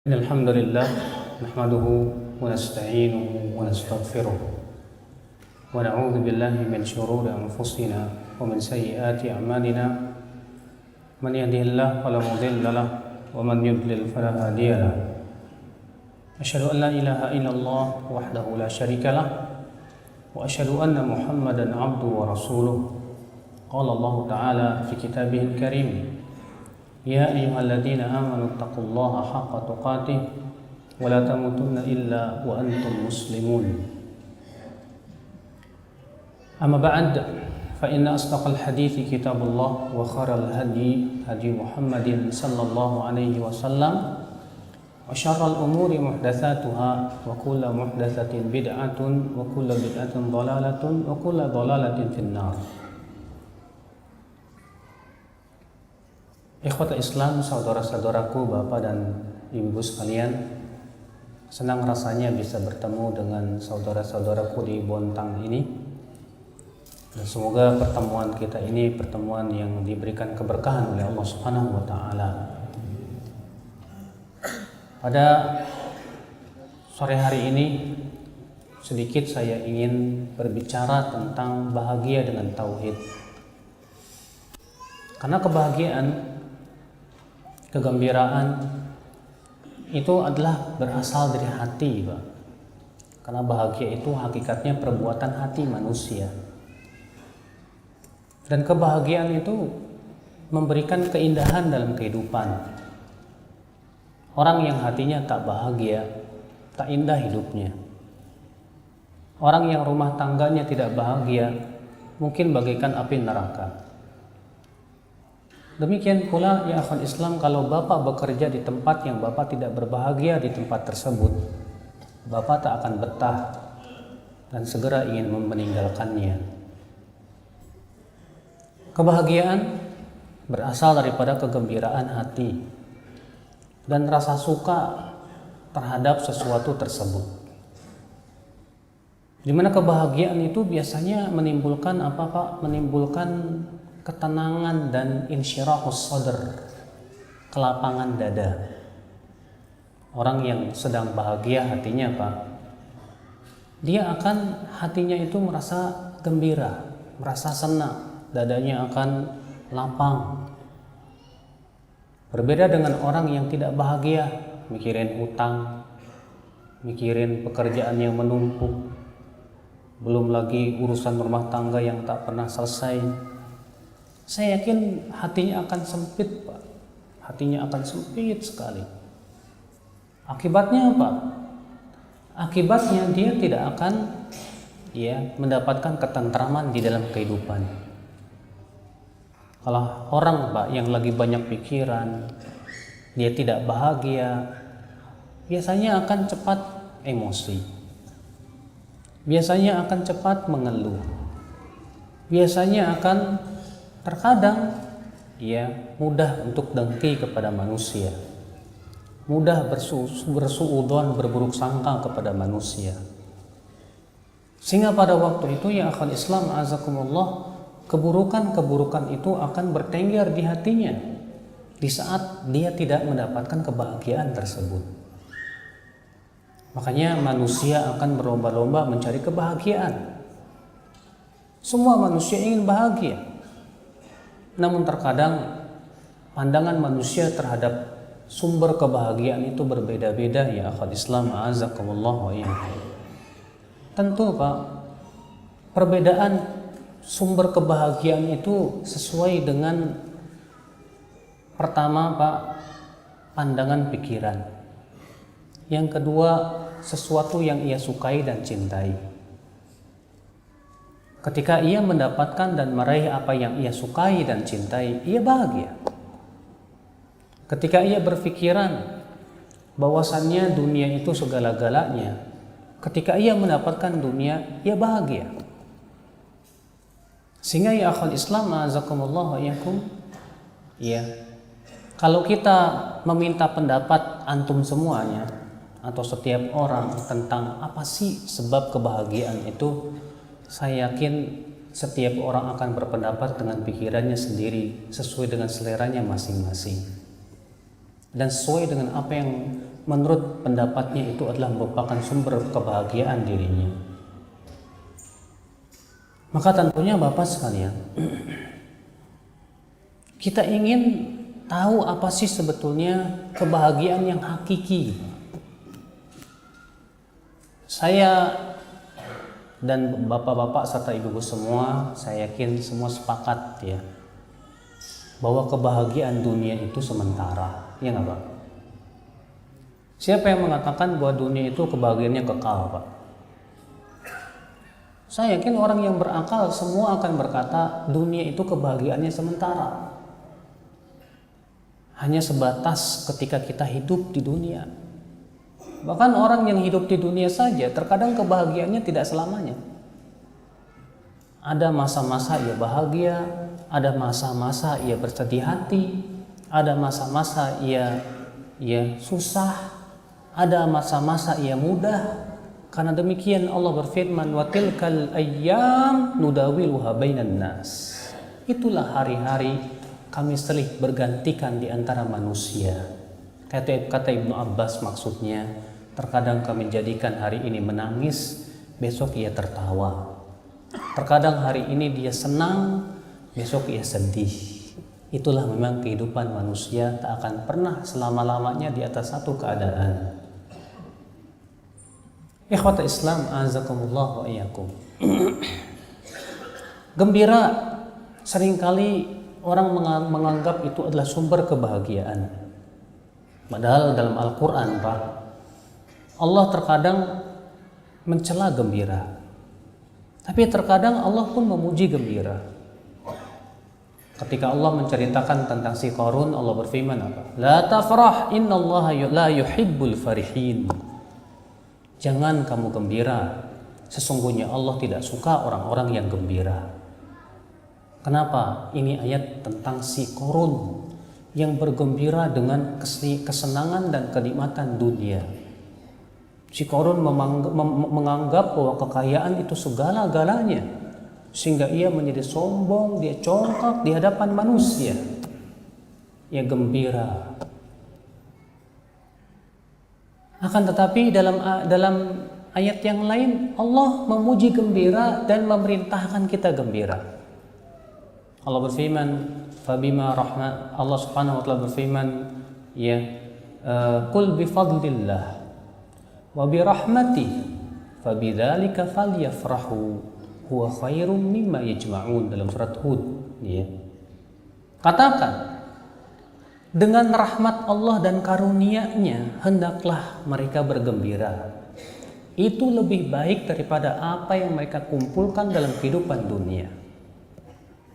إن الحمد لله نحمده ونستعينه ونستغفره ونعوذ بالله من شرور أنفسنا ومن سيئات أعمالنا من يهده الله فلا مضل له ومن يضلل فلا هادي له أشهد أن لا إله إلا الله وحده لا شريك له وأشهد أن محمدا عبده ورسوله قال الله تعالى في كتابه الكريم يا أيها الذين آمنوا اتقوا الله حق تقاته ولا تموتن إلا وأنتم مسلمون أما بعد فإن أصدق الحديث كتاب الله وخير الهدي هدي محمد صلى الله عليه وسلم وشر الأمور محدثاتها وكل محدثة بدعة وكل بدعة ضلالة وكل ضلالة في النار. Ikhwatul Islam, saudara-saudaraku, bapak dan ibu sekalian, senang rasanya bisa bertemu dengan saudara-saudaraku di Bontang ini. Dan semoga pertemuan kita ini pertemuan yang diberikan keberkahan oleh Allah Subhanahu wa taala. Pada sore hari ini sedikit saya ingin berbicara tentang bahagia dengan tauhid. Karena kebahagiaan, kegembiraan itu adalah berasal dari hati, Pak. Karena bahagia itu hakikatnya perbuatan hati manusia. Dan kebahagiaan itu memberikan keindahan dalam kehidupan. Orang yang hatinya tak bahagia, tak indah hidupnya. Orang yang rumah tangganya tidak bahagia, mungkin bagaikan api neraka. Demikian pula ya akhwan Islam, kalau Bapak bekerja di tempat yang Bapak tidak berbahagia di tempat tersebut, Bapak tak akan betah dan segera ingin meninggalkannya. Kebahagiaan berasal daripada kegembiraan hati dan rasa suka terhadap sesuatu tersebut. Di mana kebahagiaan itu biasanya menimbulkan apa Pak? Menimbulkan ketenangan dan insyirahus sadr, kelapangan dada. Orang yang sedang bahagia hatinya Pak, dia akan hatinya itu merasa gembira, merasa senang, dadanya akan lapang. Berbeda dengan orang yang tidak bahagia, mikirin hutang, mikirin pekerjaan yang menumpuk, belum lagi urusan rumah tangga yang tak pernah selesai. Saya yakin hatinya akan sempit, Pak. Hatinya akan sempit sekali. Akibatnya apa? Akibatnya dia tidak akan mendapatkan ketentraman di dalam kehidupan. Kalau orang, Pak, yang lagi banyak pikiran, dia tidak bahagia, biasanya akan cepat emosi. Biasanya akan cepat mengeluh. Biasanya akan terkadang mudah untuk dengki kepada manusia, mudah bersuudzon, berburuk sangka kepada manusia. Sehingga pada waktu itu ya akhwan Islam azakumullah, keburukan-keburukan itu akan bertengger di hatinya di saat dia tidak mendapatkan kebahagiaan tersebut. Makanya manusia akan berlomba-lomba mencari kebahagiaan. Semua manusia ingin bahagia. Namun terkadang pandangan manusia terhadap sumber kebahagiaan itu berbeda-beda ya akhwat Islam a'azakumullah wa iyyakum. Tentu Pak, perbedaan sumber kebahagiaan itu sesuai dengan pertama Pak, pandangan pikiran. Yang kedua, sesuatu yang ia sukai dan cintai. Ketika ia mendapatkan dan meraih apa yang ia sukai dan cintai, ia bahagia. Ketika ia berpikiran bahwasannya dunia itu segala-galanya, ketika ia mendapatkan dunia, ia bahagia. Sehingga ya akhwal Islam azakumullah wa iyyakum, kalau kita meminta pendapat antum semuanya atau setiap orang tentang apa sih sebab kebahagiaan itu, saya yakin setiap orang akan berpendapat dengan pikirannya sendiri, sesuai dengan seleranya masing-masing. dan sesuai dengan apa yang menurut pendapatnya itu adalah merupakan sumber kebahagiaan dirinya. Maka tentunya Bapak sekalian, kita ingin tahu apa sih sebetulnya kebahagiaan yang hakiki. Saya dan bapak-bapak serta ibu-ibu semua, saya yakin semua sepakat ya, bahwa kebahagiaan dunia itu sementara, ya nggak Pak? Siapa yang mengatakan bahwa dunia itu kebahagiaannya kekal, Pak? Saya yakin orang yang berakal semua akan berkata dunia itu kebahagiaannya sementara. Hanya sebatas ketika kita hidup di dunia. Bahkan orang yang hidup di dunia saja terkadang kebahagiaannya tidak selamanya. Ada masa-masa ia bahagia, ada masa-masa ia bersedih hati, ada masa-masa ia susah, ada masa-masa ia mudah. Karena demikian Allah berfirman, wa tilkal ayyam nudawiluha bainan nas. Itulah hari-hari kami selih bergantikan di antara manusia. Kata Ibnu Abbas maksudnya, terkadang kami jadikan hari ini menangis, besok ia tertawa. Terkadang hari ini dia senang, besok ia sedih. Itulah memang kehidupan manusia, tak akan pernah selama-lamanya di atas satu keadaan. Ikhwata Islam, azakumullah wa iyyakum. Gembira seringkali orang menganggap itu adalah sumber kebahagiaan. Padahal dalam Al-Quran, Pak, Allah terkadang mencela gembira. Tapi terkadang Allah pun memuji gembira. Ketika Allah menceritakan tentang si Qarun, Allah berfirman apa? La tafrah innallaha la yuhibbul farihin. Jangan kamu gembira, sesungguhnya Allah tidak suka orang-orang yang gembira. Kenapa? Ini ayat tentang si Qarun yang bergembira dengan kesenangan dan kenikmatan dunia. Si Qarun menganggap bahwa kekayaan itu segala-galanya, sehingga ia menjadi sombong, dia congkak di hadapan manusia. Ia gembira. Akan tetapi dalam ayat yang lain Allah memuji gembira dan memerintahkan kita gembira. Allah berfirman, fabima rahmat, Allah Subhanahu wa taala berfirman, ya, qul bi fadlillah wa bi rahmati fabidzalika falyafrahu huwa khairum mimma yajma'un, dalam surat Hud, ya. Katakan, dengan rahmat Allah dan karunia-Nya hendaklah mereka bergembira. Itu lebih baik daripada apa yang mereka kumpulkan dalam kehidupan dunia.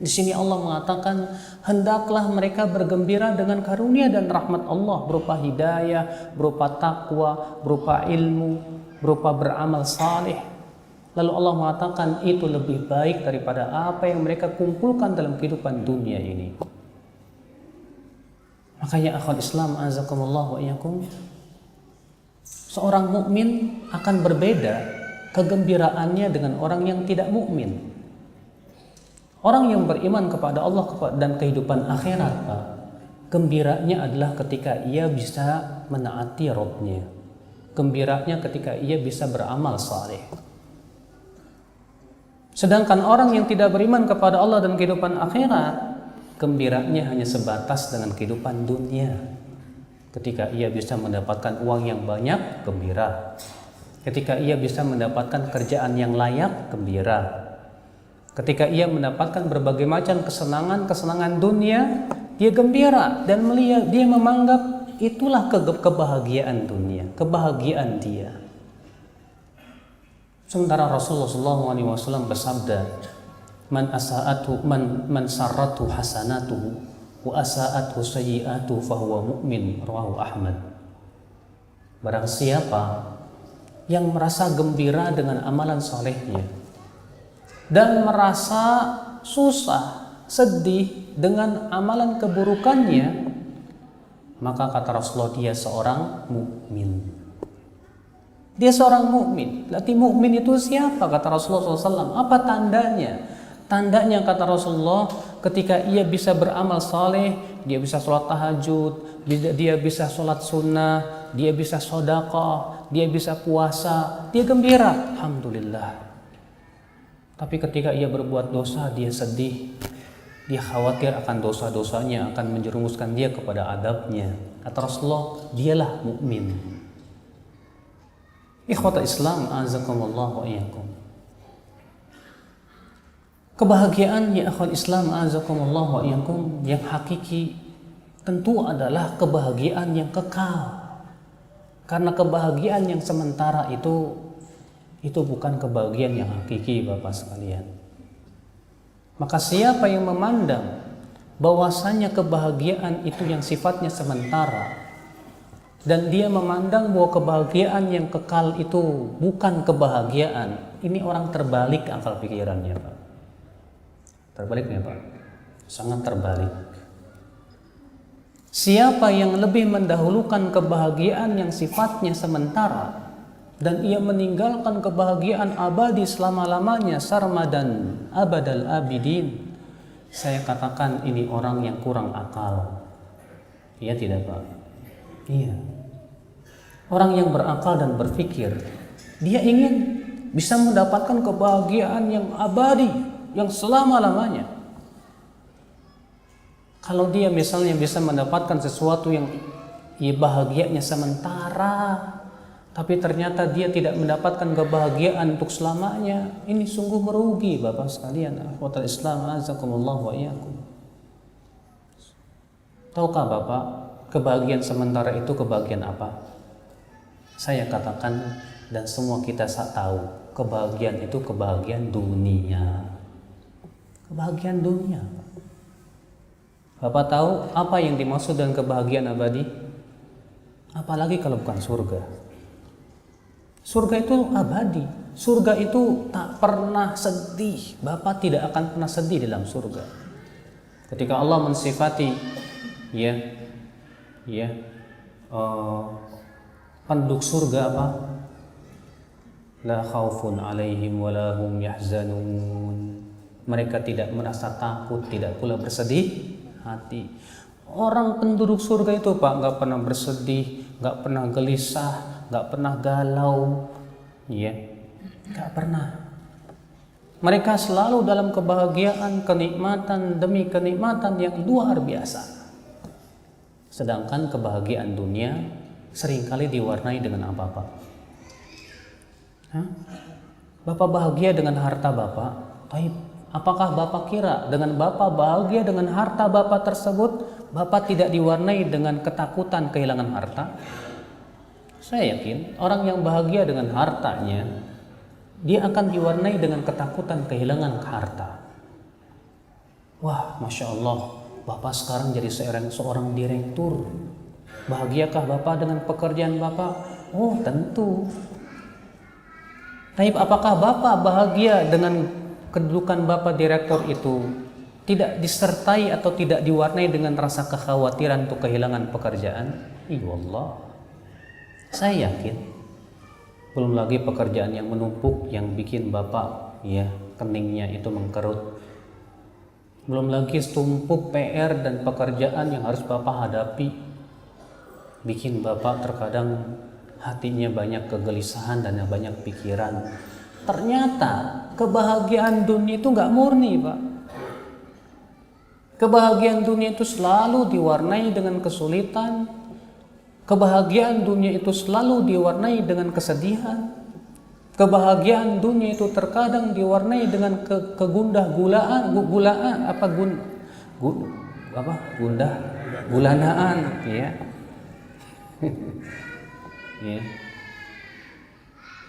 Di sini Allah mengatakan hendaklah mereka bergembira dengan karunia dan rahmat Allah berupa hidayah, berupa takwa, berupa ilmu, berupa beramal saleh. Lalu Allah mengatakan itu lebih baik daripada apa yang mereka kumpulkan dalam kehidupan dunia ini. Makanya akhwat Islam azakumullah wa iyyakum, seorang mukmin akan berbeda kegembiraannya dengan orang yang tidak mukmin. Orang yang beriman kepada Allah dan kehidupan akhirat, Pak, gembiranya adalah ketika ia bisa menaati Rabb-Nya. Gembiranya ketika ia bisa beramal saleh. Sedangkan orang yang tidak beriman kepada Allah dan kehidupan akhirat, gembiranya hanya sebatas dengan kehidupan dunia. Ketika ia bisa mendapatkan uang yang banyak, gembira. Ketika ia bisa mendapatkan kerjaan yang layak, gembira. Ketika ia mendapatkan berbagai macam kesenangan dunia, dia gembira dan melihat, dia menganggap itulah kebahagiaan dunia, kebahagiaan dia. Sementara Rasulullah SAW bersabda, man sarratu hasanatuhu wa asa'atuhu sayyi'atuhu fahuwa mu'min, rawahu Ahmad. Barang siapa yang merasa gembira dengan amalan solehnya dan merasa susah, sedih dengan amalan keburukannya, maka kata Rasulullah dia seorang mukmin. Dia seorang mukmin. Berarti mukmin itu siapa? Kata Rasulullah SAW. Apa tandanya? Tandanya kata Rasulullah, ketika ia bisa beramal saleh, dia bisa sholat tahajud, dia bisa sholat sunnah, dia bisa sedekah, dia bisa puasa, dia gembira, alhamdulillah. Tapi ketika ia berbuat dosa, dia sedih, dia khawatir akan dosa-dosanya akan menjerumuskan dia kepada adabnya. Kata Rasulullah, dialah mukmin. Ikhwata Islam, azakumullah wa iyyakum. Kebahagiaan ya akhwal Islam, azakumullah wa iyyakum, yang hakiki tentu adalah kebahagiaan yang kekal. Karena kebahagiaan yang sementara itu bukan kebahagiaan yang hakiki, Bapak sekalian. Maka siapa yang memandang bahwasanya kebahagiaan itu yang sifatnya sementara, dan dia memandang bahwa kebahagiaan yang kekal itu bukan kebahagiaan, ini orang terbalik akal pikirannya, Pak. Terbaliknya, Pak, sangat terbalik. Siapa yang lebih mendahulukan kebahagiaan yang sifatnya sementara dan ia meninggalkan kebahagiaan abadi selama-lamanya, sarmadan abadal abidin, saya katakan ini orang yang kurang akal. Iya tidak, Pak? Iya. Orang yang berakal dan berpikir, dia ingin bisa mendapatkan kebahagiaan yang abadi, yang selama-lamanya. Kalau dia misalnya bisa mendapatkan sesuatu yang bahagianya sementara, tapi ternyata dia tidak mendapatkan kebahagiaan untuk selamanya, ini sungguh merugi, Bapak sekalian. Akhwatul Islam, azakumullah wa iyyakum. Tahukah Bapak, kebahagiaan sementara itu kebahagiaan apa? Saya katakan dan semua kita tahu, kebahagiaan itu kebahagiaan dunia. Kebahagiaan dunia. Bapak tahu apa yang dimaksud dengan kebahagiaan abadi? Apalagi kalau bukan surga. Surga itu abadi. Surga itu tak pernah sedih. Bapak tidak akan pernah sedih dalam surga. Ketika Allah mensifati penduduk surga apa? La khaufun alaihim wa la hum yahzanun. Mereka tidak merasa takut, tidak pula bersedih hati. Orang penduduk surga itu, Pak, nggak pernah bersedih, nggak pernah gelisah, nggak pernah galau, nggak pernah. Mereka selalu dalam kebahagiaan, kenikmatan demi kenikmatan yang luar biasa. Sedangkan kebahagiaan dunia seringkali diwarnai dengan apa, Pak? Bapak bahagia dengan harta Bapak, baik. Apakah Bapak kira dengan Bapak bahagia dengan harta Bapak tersebut, Bapak tidak diwarnai dengan ketakutan kehilangan harta? Saya yakin orang yang bahagia dengan hartanya, dia akan diwarnai dengan ketakutan kehilangan harta. Wah, Masya Allah, Bapak sekarang jadi seorang direktur. Bahagiakah Bapak dengan pekerjaan Bapak? Oh, tentu. Tapi apakah Bapak bahagia dengan kedudukan Bapak direktur itu tidak disertai atau tidak diwarnai dengan rasa kekhawatiran untuk kehilangan pekerjaan? Iya Allah, saya yakin. Belum lagi pekerjaan yang menumpuk yang bikin Bapak keningnya itu mengkerut. Belum lagi setumpuk PR dan pekerjaan yang harus Bapak hadapi, bikin Bapak terkadang hatinya banyak kegelisahan dan banyak pikiran. Ternyata kebahagiaan dunia itu nggak murni, Pak. Kebahagiaan dunia itu selalu diwarnai dengan kesulitan. Kebahagiaan dunia itu selalu diwarnai dengan kesedihan. Kebahagiaan dunia itu terkadang diwarnai dengan gulanaan,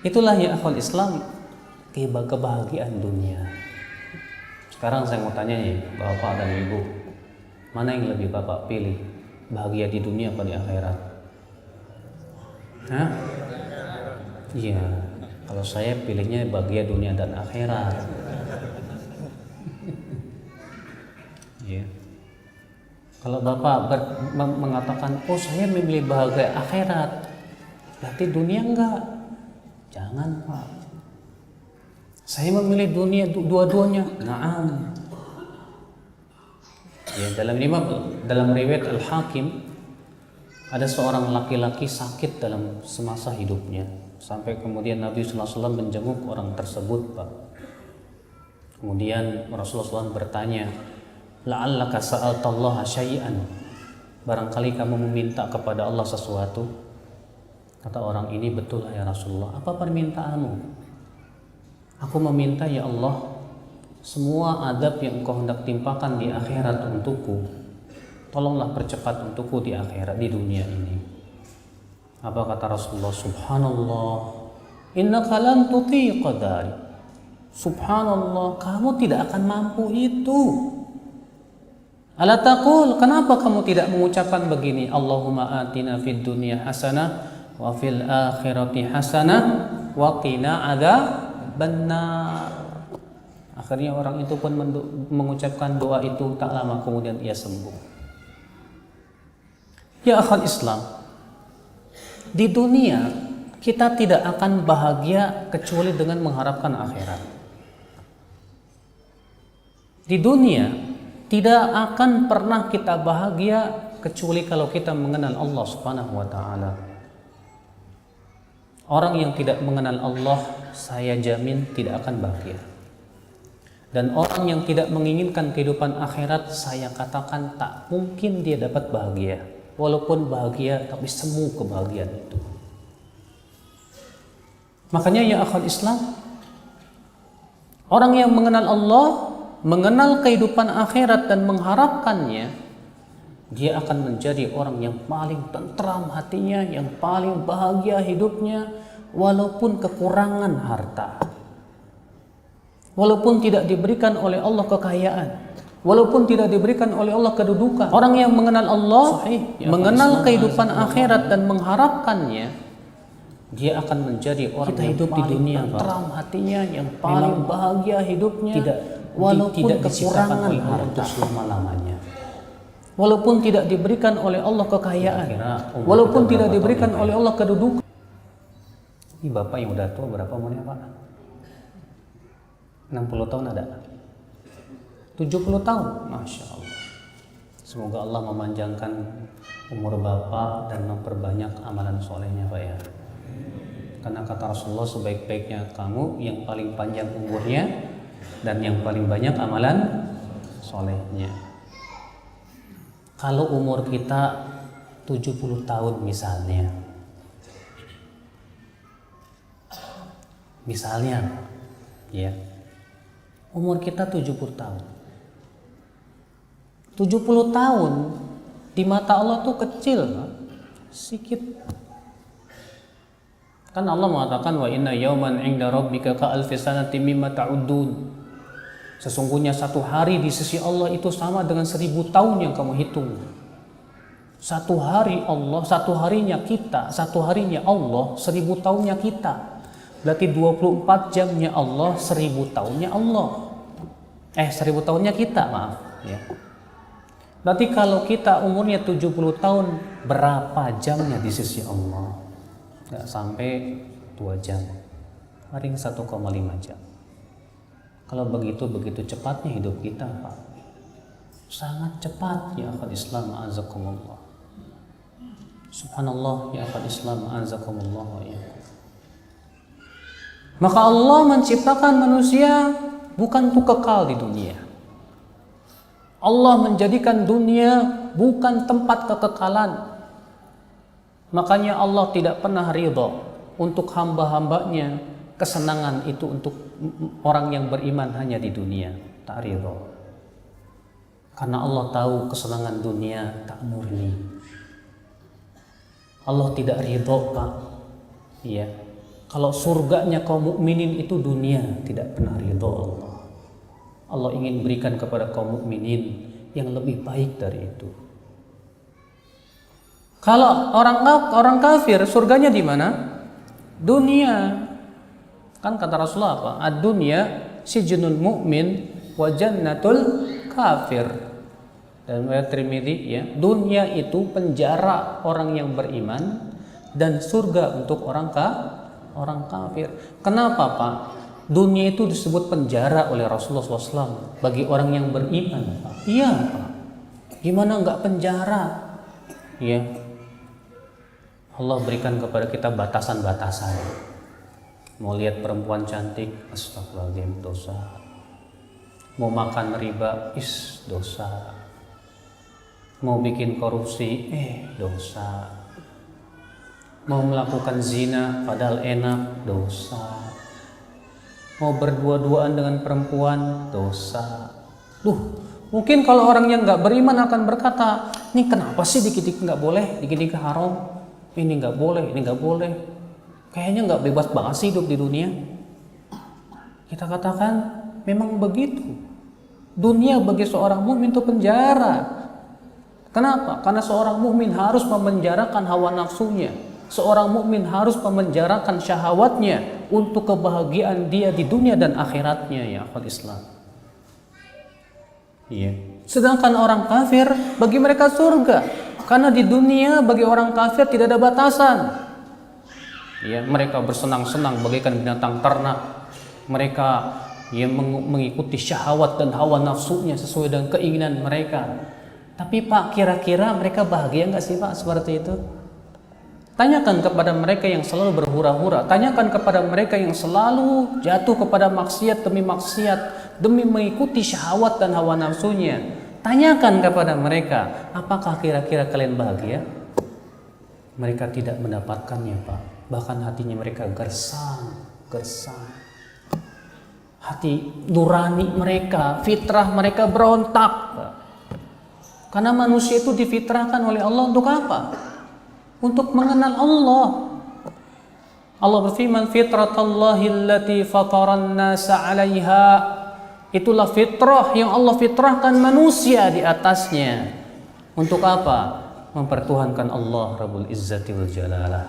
Itulah ya akhwal Islam, kebahagiaan dunia. Sekarang saya mau tanya nih, Bapak dan Ibu, mana yang lebih Bapak pilih? Bahagia di dunia apa di akhirat? Iya, kalau saya pilihnya bahagia dunia dan akhirat. Iya. Kalau Bapak mengatakan, oh saya memilih bahagia akhirat, berarti dunia enggak? Jangan, Pak. Saya memilih dunia dua-duanya. Naam. Ya, dalam riwayat Al-Hakim ada seorang laki-laki sakit dalam semasa hidupnya sampai kemudian Nabi sallallahu alaihi wasallam menjenguk orang tersebut, Pak. Kemudian Rasulullah SAW bertanya, la'allaka sa'altallaha syai'an, barangkali kamu meminta kepada Allah sesuatu. Kata orang ini, betul ya Rasulullah, apa permintaanmu? Aku meminta ya Allah, semua adab yang engkau hendak timpakan di akhirat untukku, tolonglah percepat untukku di akhirat, di dunia ini. Apa kata Rasulullah? Subhanallah, innaka lan tutiqa dzalik. Subhanallah, kamu tidak akan mampu itu. Ala taqul, kenapa kamu tidak mengucapkan begini? Allahumma atina fid dunya hasanah wa fil akhirati hasanah wa qina adzabannar. Akhirnya orang itu pun mengucapkan doa itu, tak lama kemudian ia sembuh. Ya akhal Islam, di dunia kita tidak akan bahagia kecuali dengan mengharapkan akhirat. Di dunia tidak akan pernah kita bahagia kecuali kalau kita mengenal Allah Subhanahu wa taala. Orang yang tidak mengenal Allah, saya jamin tidak akan bahagia. Dan orang yang tidak menginginkan kehidupan akhirat, saya katakan tak mungkin dia dapat bahagia. Walaupun bahagia, tapi semu kebahagiaan itu. Makanya ya akhal Islam, orang yang mengenal Allah, mengenal kehidupan akhirat dan mengharapkannya, dia akan menjadi orang yang paling tentram hatinya, yang paling bahagia hidupnya, walaupun kekurangan harta, walaupun tidak diberikan oleh Allah kekayaan, walaupun tidak diberikan oleh Allah kedudukan. Orang yang mengenal Allah, mengenal kehidupan akhirat dan mengharapkannya, dia akan menjadi orang yang hidup di dunia tentram hatinya, yang paling bahagia hidupnya, walaupun kekurangan harta selama-lamanya, walaupun tidak diberikan oleh Allah kekayaan, walaupun tidak diberikan oleh Allah kedudukan. Ini bapak yang udah tua berapa umurnya Pak? 60 tahun ada? 70 tahun? Masya Allah. Semoga Allah memanjangkan umur bapak dan memperbanyak amalan solehnya Pak ya. Karena kata Rasulullah, sebaik-baiknya kamu yang paling panjang umurnya dan yang paling banyak amalan solehnya. Kalau umur kita 70 tahun misalnya, ya, umur kita 70 tahun. 70 tahun di mata Allah tuh kecil, sedikit. Kan Allah mengatakan wa inna yauman 'inda rabbika ka alfi sanatin mimma ta'uddun. Sesungguhnya satu hari di sisi Allah itu sama dengan 1000 tahun yang kamu hitung. Satu hari Allah, satu harinya kita, satu harinya Allah, 1000 tahunnya kita. Berarti 24 jamnya Allah, 1000 tahunnya Allah. 1000 tahunnya kita, maaf ya. Berarti kalau kita umurnya 70 tahun, berapa jamnya di sisi Allah? Nggak sampai 2 jam, paling 1,5 jam. Kalau begitu cepatnya hidup kita Pak, sangat cepat ya akhal Islam a'azakumullah. Subhanallah ya akhal Islam a'azakumullah ya. Maka Allah menciptakan manusia bukan untuk kekal di dunia. Allah menjadikan dunia bukan tempat kekekalan. Makanya Allah tidak pernah ridha untuk hamba-hambanya kesenangan itu untuk orang yang beriman hanya di dunia. Tak ridha. Karena Allah tahu kesenangan dunia tak murni. Allah tidak ridha Pak. Iya. Kalau surganya kaum mukminin itu dunia, tidak pernah ridha Allah. Allah ingin berikan kepada kaum mukminin yang lebih baik dari itu. Kalau orang kafir surganya di mana? Dunia. Kan kata Rasulullah apa? Ad-dunya sijnul mu'min wa jannatul kafir. Dan riwayat Tirmidzi ya, dunia itu penjara orang yang beriman dan surga untuk orang kafir. Kenapa Pak? Dunia itu disebut penjara oleh Rasulullah SAW bagi orang yang beriman, Pak. Iya, Pak. Gimana nggak penjara? Ya, Allah berikan kepada kita batasan-batasan. Mau lihat perempuan cantik, astagfirullahaladzim, dosa. Mau makan riba, dosa. Mau bikin korupsi, dosa. Mau melakukan zina, padahal enak, dosa. Mau berdua-duaan dengan perempuan, dosa. Mungkin kalau orang yang nggak beriman akan berkata, ini kenapa sih dikit-dikit nggak boleh, dikit-dikit haram, ini nggak boleh, ini nggak boleh. Kayaknya nggak bebas banget sih hidup di dunia. Kita katakan memang begitu. Dunia bagi seorang mukmin itu penjara. Kenapa? Karena seorang mukmin harus memenjarakan hawa nafsunya. Seorang mukmin harus memenjarakan syahwatnya untuk kebahagiaan dia di dunia dan akhiratnya, ya akhwat Islam. Iya. Sedangkan orang kafir bagi mereka surga, karena di dunia bagi orang kafir tidak ada batasan. Ya, mereka bersenang-senang bagaikan binatang ternak. Mereka mengikuti syahwat dan hawa nafsunya sesuai dengan keinginan mereka. Tapi Pak, kira-kira mereka bahagia nggak sih Pak seperti itu? Tanyakan kepada mereka yang selalu berhura-hura, tanyakan kepada mereka yang selalu jatuh kepada maksiat demi mengikuti syahwat dan hawa nafsunya. Tanyakan kepada mereka, apakah kira-kira kalian bahagia? Mereka tidak mendapatkannya, Pak. Bahkan hatinya mereka gersang. Hati nurani mereka, fitrah mereka berontak, Pak. Karena manusia itu difitrahkan oleh Allah untuk apa? Untuk mengenal Allah. Allah berfirman, fitratallahi allati fataran nasa 'alaiha. Itulah fitrah yang Allah fitrahkan manusia di atasnya. Untuk apa? Mempertuhankan Allah Rabbul Izzati wal Jalalah.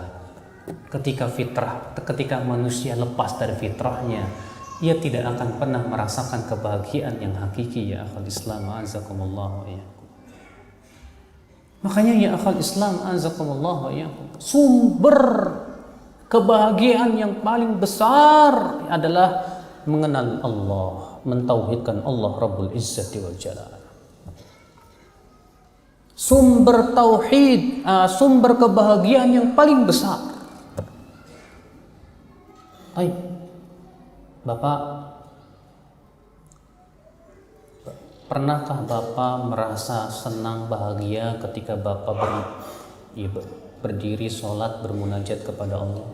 Ketika manusia lepas dari fitrahnya, ia tidak akan pernah merasakan kebahagiaan yang hakiki, ya akhal Islam azakumullah ya. Makanya ya akhal Islam azakumullah ya, sumber kebahagiaan yang paling besar adalah mengenal Allah, mentauhidkan Allah Rabbul Izzati wal Jalal. Sumber tauhid, sumber kebahagiaan yang paling besar. Baik, Bapak, pernahkah Bapak merasa senang bahagia ketika Bapak berdiri sholat bermunajat kepada Allah?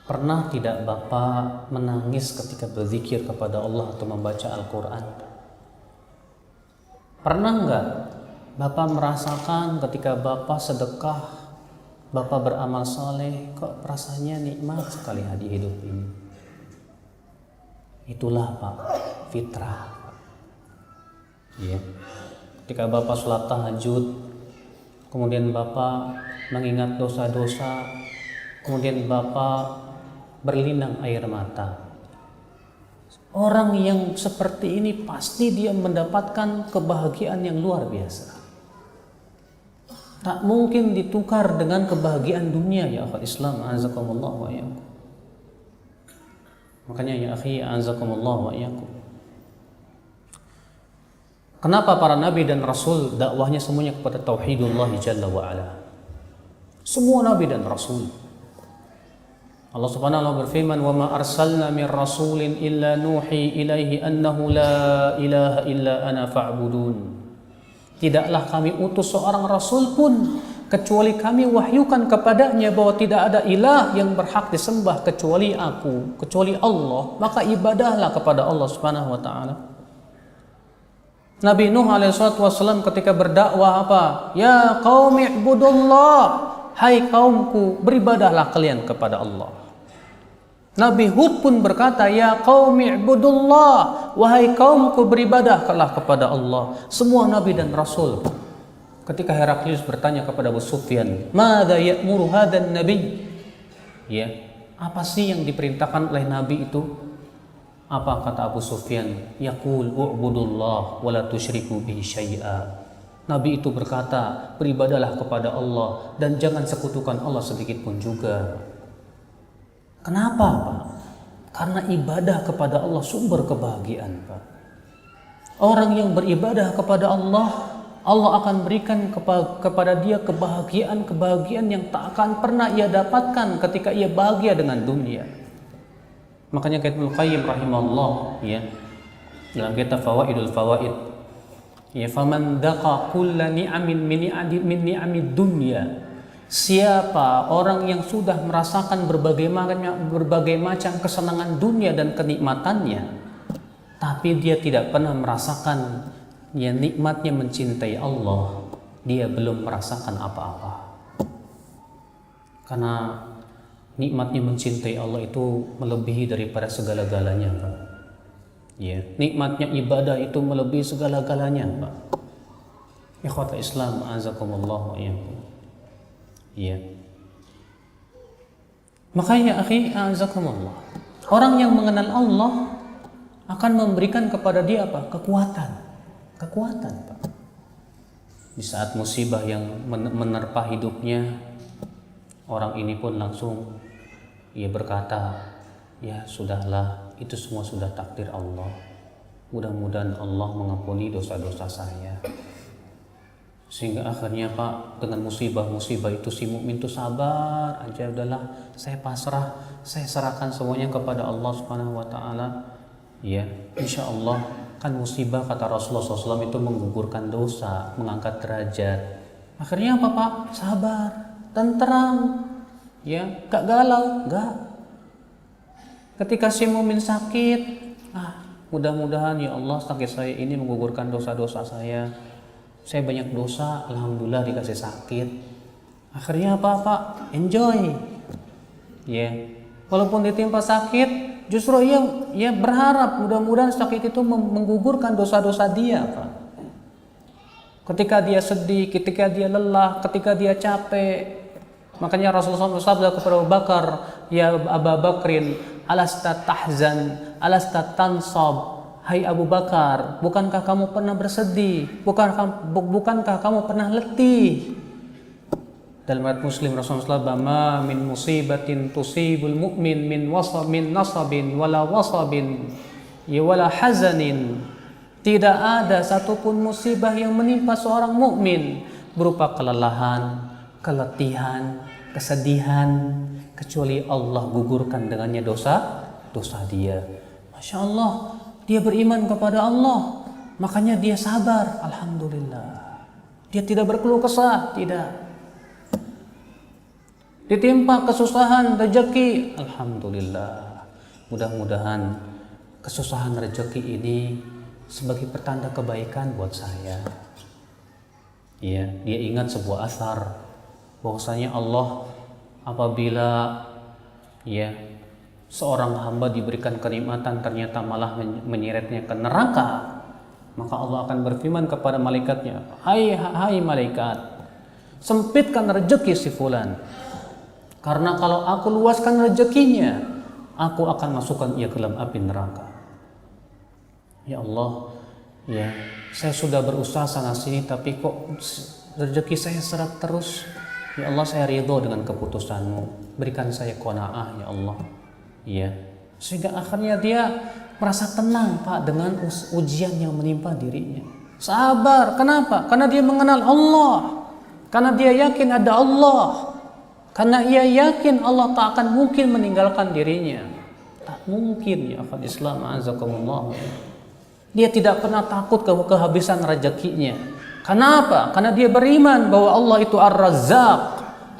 Pernah tidak Bapak menangis ketika berzikir kepada Allah atau membaca Al-Quran? Pernah enggak Bapak merasakan ketika Bapak sedekah, Bapak beramal soleh, kok rasanya nikmat sekali di hidup ini? Itulah Pak, fitrah. Ya. Ketika Bapak sholat tahajud, kemudian Bapak mengingat dosa-dosa, kemudian Bapak berlinang air mata. Orang yang seperti ini pasti dia mendapatkan kebahagiaan yang luar biasa. Tak mungkin ditukar dengan kebahagiaan dunia, ya akhi Islam azakumullah wa iyyakum. Makanya ya akhi azakumullah wa iyyakum, kenapa para nabi dan rasul dakwahnya semuanya kepada tauhidullah jalla wa ala? Semua nabi dan rasul. Allah Subhanahu wa taala berfirman, "Wa ma arsalna min rasulin illa nuhi ilaihi annahu la ilaha illa ana fa'budun." Tidaklah kami utus seorang rasul pun kecuali kami wahyukan kepadanya bahwa tidak ada ilah yang berhak disembah kecuali aku, kecuali Allah, maka ibadahlah kepada Allah Subhanahu wa taala. Nabi Nuh alaihi wasallam ketika berdakwah apa? Ya qaumi ibudullah, hai kaumku beribadahlah kalian kepada Allah. Nabi Hud pun berkata, ya qaumi ibudullah, wahai kaumku beribadahlah kepada Allah. Semua nabi dan rasul. Ketika Heraklius bertanya kepada Abu Sufyan, madza ya'muru hadzal nabi? Ya, apa sih yang diperintahkan oleh nabi itu? Apa kata Abu Sufyan? Yaqul u'budullah wa la tusyriku bihi syai'a. Nabi itu berkata, beribadahlah kepada Allah dan jangan sekutukan Allah sedikit pun juga. Kenapa, Pak? Karena ibadah kepada Allah sumber kebahagiaan, Pak. Orang yang beribadah kepada Allah, Allah akan berikan kepada dia kebahagiaan yang tak akan pernah ia dapatkan ketika ia bahagia dengan dunia. Makanya Ibnu Qayyim rahimahullah ya, dalam kitab Fawaidul Fawaid, ya, faman daqa kulla ni'amin min ni'amid dunya, siapa orang yang sudah merasakan berbagai macam kesenangan dunia dan kenikmatannya, tapi dia tidak pernah merasakan ya nikmatnya mencintai Allah, dia belum merasakan apa-apa. Karena nikmatnya mencintai Allah itu melebihi daripada segala-galanya, Pak. Ya, nikmatnya ibadah itu melebihi segala-galanya, Pak. Ikhwata Islam, azakumullah wa iyyakum. Ya. Makanya akhi, azakumullah, orang yang mengenal Allah akan memberikan kepada dia apa? Kekuatan, Pak. Di saat musibah yang menerpa hidupnya, orang ini pun langsung ia berkata, ya sudahlah, itu semua sudah takdir Allah. Mudah-mudahan Allah mengampuni dosa-dosa saya. Sehingga akhirnya, Pak, dengan musibah-musibah itu si mukmin itu sabar aja, udahlah, saya pasrah, saya serahkan semuanya kepada Allah Subhanahu wa taala. Ya, insya Allah kan musibah, kata Rasulullah SAW, itu menggugurkan dosa, mengangkat derajat. Akhirnya apa, Pak? Sabar, tenteram, ya, gak galau, gak. Ketika si mukmin sakit, mudah-mudahan ya Allah sakit saya ini menggugurkan dosa-dosa saya. Saya banyak dosa, alhamdulillah dikasih sakit. Akhirnya apa, Pak? Enjoy. Ya, walaupun ditimpa sakit, justru ia berharap mudah-mudahan sakit itu menggugurkan dosa-dosa dia, Pak. Ketika dia sedih, ketika dia lelah, ketika dia capek, makanya Rasulullah bersabda kepada Abu Bakar, ya Abu Bakrin, alasta tahzan, alasta tansab. Hai Abu Bakar, bukankah kamu pernah bersedih? Bukankah kamu pernah letih? Dalam riwayat Muslim, Rasulullah SAW, min musibatin tusibul mu'min min nasabin wala wasabin wala hazanin. Tidak ada satupun musibah yang menimpa seorang mukmin berupa kelelahan, keletihan, kesedihan, kecuali Allah gugurkan dengannya dosa dia. Masya Allah, dia beriman kepada Allah, makanya dia sabar, alhamdulillah. Dia tidak berkeluh kesah, tidak. Ditimpa kesusahan rezeki, alhamdulillah. Mudah-mudahan kesusahan rezeki ini sebagai pertanda kebaikan buat saya. Ya, dia ingat sebuah asar bahwasanya Allah apabila seorang hamba diberikan kenikmatan ternyata malah menyeretnya ke neraka, maka Allah akan berfirman kepada malaikatnya, hai malaikat, sempitkan rezeki si fulan, karena kalau aku luaskan rezekinya, aku akan masukkan ia ke dalam api neraka. Ya Allah, ya saya sudah berusaha sana sini tapi kok rezeki saya seret terus. Ya Allah, saya ridho dengan keputusanmu, berikan saya qanaah ya Allah. Ya, sehingga akhirnya dia merasa tenang, Pak, dengan ujian yang menimpa dirinya. Sabar, kenapa? Karena dia mengenal Allah, karena dia yakin ada Allah, karena ia yakin Allah tak akan mungkin meninggalkan dirinya. Tak mungkin, ya akhwat Islam, azakumullah. Dia tidak pernah takut kehabisan rezekinya. Kenapa? Karena dia beriman bahwa Allah itu Ar-Razzaq,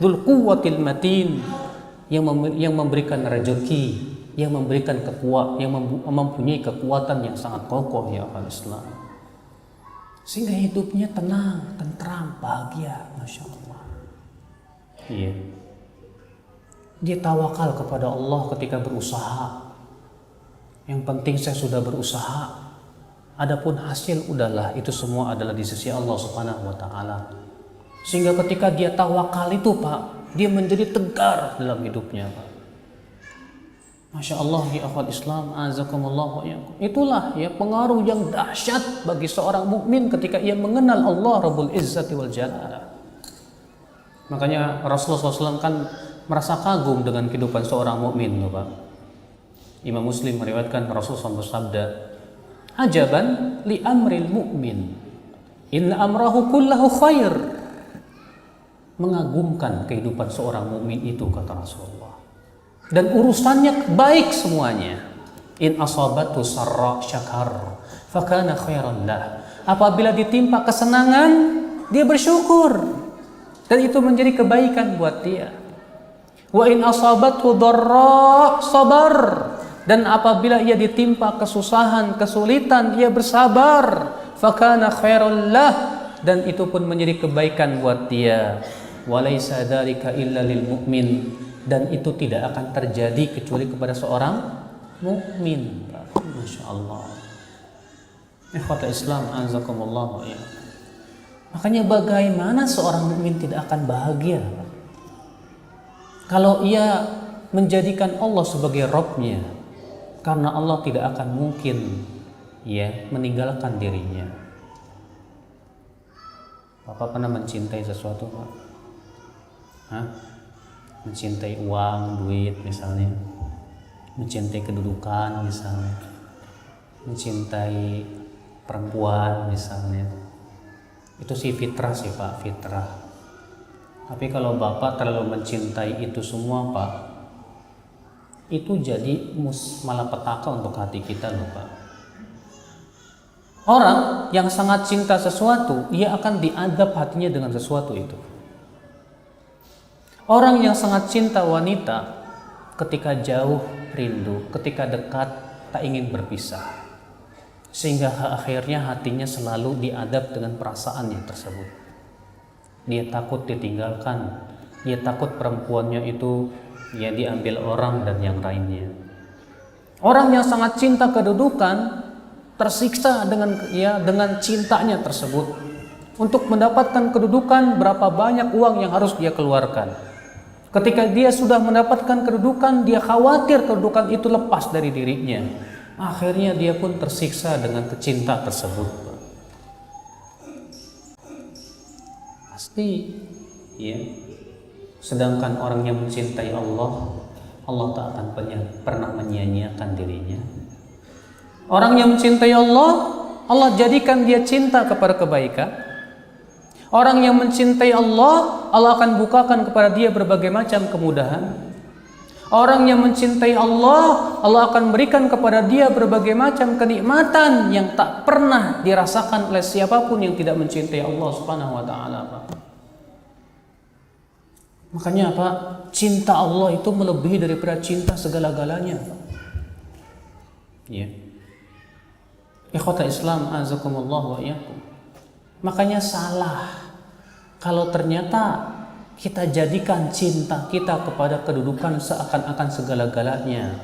Dzul Quwwatil Matin, yang memberikan rezeki, yang memberikan yang mempunyai kekuatan yang sangat kokoh, ya akhwat Islam. Sehingga hidupnya tenang, tentram, bahagia, masya Allah. Iya. Dia tawakal kepada Allah ketika berusaha. Yang penting saya sudah berusaha. Adapun hasil udahlah, itu semua adalah di sisi Allah Subhanahu wa taala. Sehingga ketika dia tawakal itu, Pak, dia menjadi tegar dalam hidupnya, Pak. Masya Allah, ya akhwat Islam, azakumullah. Itulah ya pengaruh yang dahsyat bagi seorang mukmin ketika ia mengenal Allah Rabbul Izzati wal Jalal. Makanya Rasulullah SAW kan merasa kagum dengan kehidupan seorang mukmin, Pak. Imam Muslim meriwayatkan Rasulullah bersabda, "Ajaban li amril mu'min, inna amrahu kullahu khair." Mengagumkan kehidupan seorang mukmin itu, kata Rasulullah. Dan urusannya baik semuanya. In asabatu sarra syakar, fakana khairan lah. Apabila ditimpa kesenangan, dia bersyukur. Dan itu menjadi kebaikan buat dia. Wa in asabathu dharra sabar. Dan apabila ia ditimpa kesusahan, kesulitan, dia bersabar. Fakana khairan lah. Dan itu pun menjadi kebaikan buat dia. Walaysa dzalika illa lil mu'min, dan itu tidak akan terjadi kecuali kepada seorang mukmin. Masya Allah. Ikhwata Islam azakumullah ya. Makanya bagaimana seorang mukmin tidak akan bahagia kalau ia menjadikan Allah sebagai Rabb-nya, karena Allah tidak akan mungkin ya meninggalkan dirinya. Bapak pernah mencintai sesuatu, Pak? Mencintai uang, duit misalnya, mencintai kedudukan misalnya, mencintai perempuan misalnya. Itu sih fitrah sih Pak, fitrah. Tapi kalau Bapak terlalu mencintai itu semua Pak, itu jadi malapetaka untuk hati kita loh Pak. Orang yang sangat cinta sesuatu, ia akan diadab hatinya dengan sesuatu itu. Orang yang sangat cinta wanita, ketika jauh rindu, ketika dekat tak ingin berpisah, sehingga akhirnya hatinya selalu diadab dengan perasaannya tersebut. Dia takut ditinggalkan, dia takut perempuannya itu ya diambil orang dan yang lainnya. Orang yang sangat cinta kedudukan tersiksa dengan cintanya tersebut. Untuk mendapatkan kedudukan, berapa banyak uang yang harus dia keluarkan. Ketika dia sudah mendapatkan kedudukan, dia khawatir kedudukan itu lepas dari dirinya. Akhirnya dia pun tersiksa dengan kecinta tersebut. Pasti ya. Sedangkan orang yang mencintai Allah, Allah tak akan pernah menyia-nyiakan dirinya. Orang yang mencintai Allah, Allah jadikan dia cinta kepada kebaikan. Orang yang mencintai Allah, Allah akan bukakan kepada dia berbagai macam kemudahan. Orang yang mencintai Allah, Allah akan berikan kepada dia berbagai macam kenikmatan yang tak pernah dirasakan oleh siapapun yang tidak mencintai Allah Subhanahu wa taala, Pak. Makanya Pak, cinta Allah itu melebihi daripada cinta segala-galanya, Pak. Ya. Ikhwata Islam azakumullah wa iyyakum. Makanya salah kalau ternyata kita jadikan cinta kita kepada kedudukan seakan-akan segala-galanya.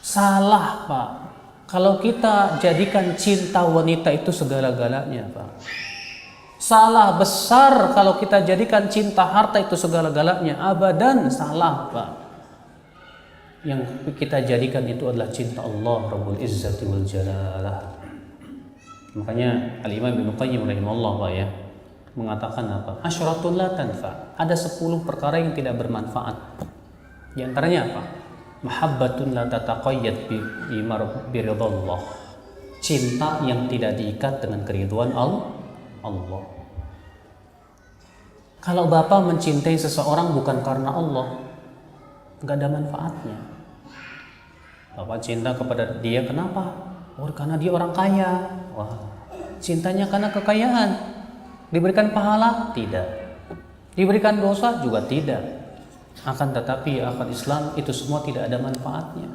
Salah Pak kalau kita jadikan cinta wanita itu segala-galanya, Pak. Salah besar kalau kita jadikan cinta harta itu segala-galanya. Abadan salah Pak. Yang kita jadikan itu adalah cinta Allah Rabbul Izzati wal Jalalah. Makanya Al-Imam Ibnu Qayyim rahimahullah Pak ya mengatakan apa? Asyratun la tanfa. Ada 10 perkara yang tidak bermanfaat. Di antaranya apa? Mahabbatun la tataqayyad bi ridallah. Cinta yang tidak diikat dengan keriduan Allah. Kalau Bapak mencintai seseorang bukan karena Allah, enggak ada manfaatnya. Bapak cinta kepada dia kenapa? Oh, karena dia orang kaya. Wah, cintanya karena kekayaan. Diberikan pahala? Tidak. Diberikan dosa? Juga tidak. Akan tetapi akal Islam itu semua tidak ada manfaatnya.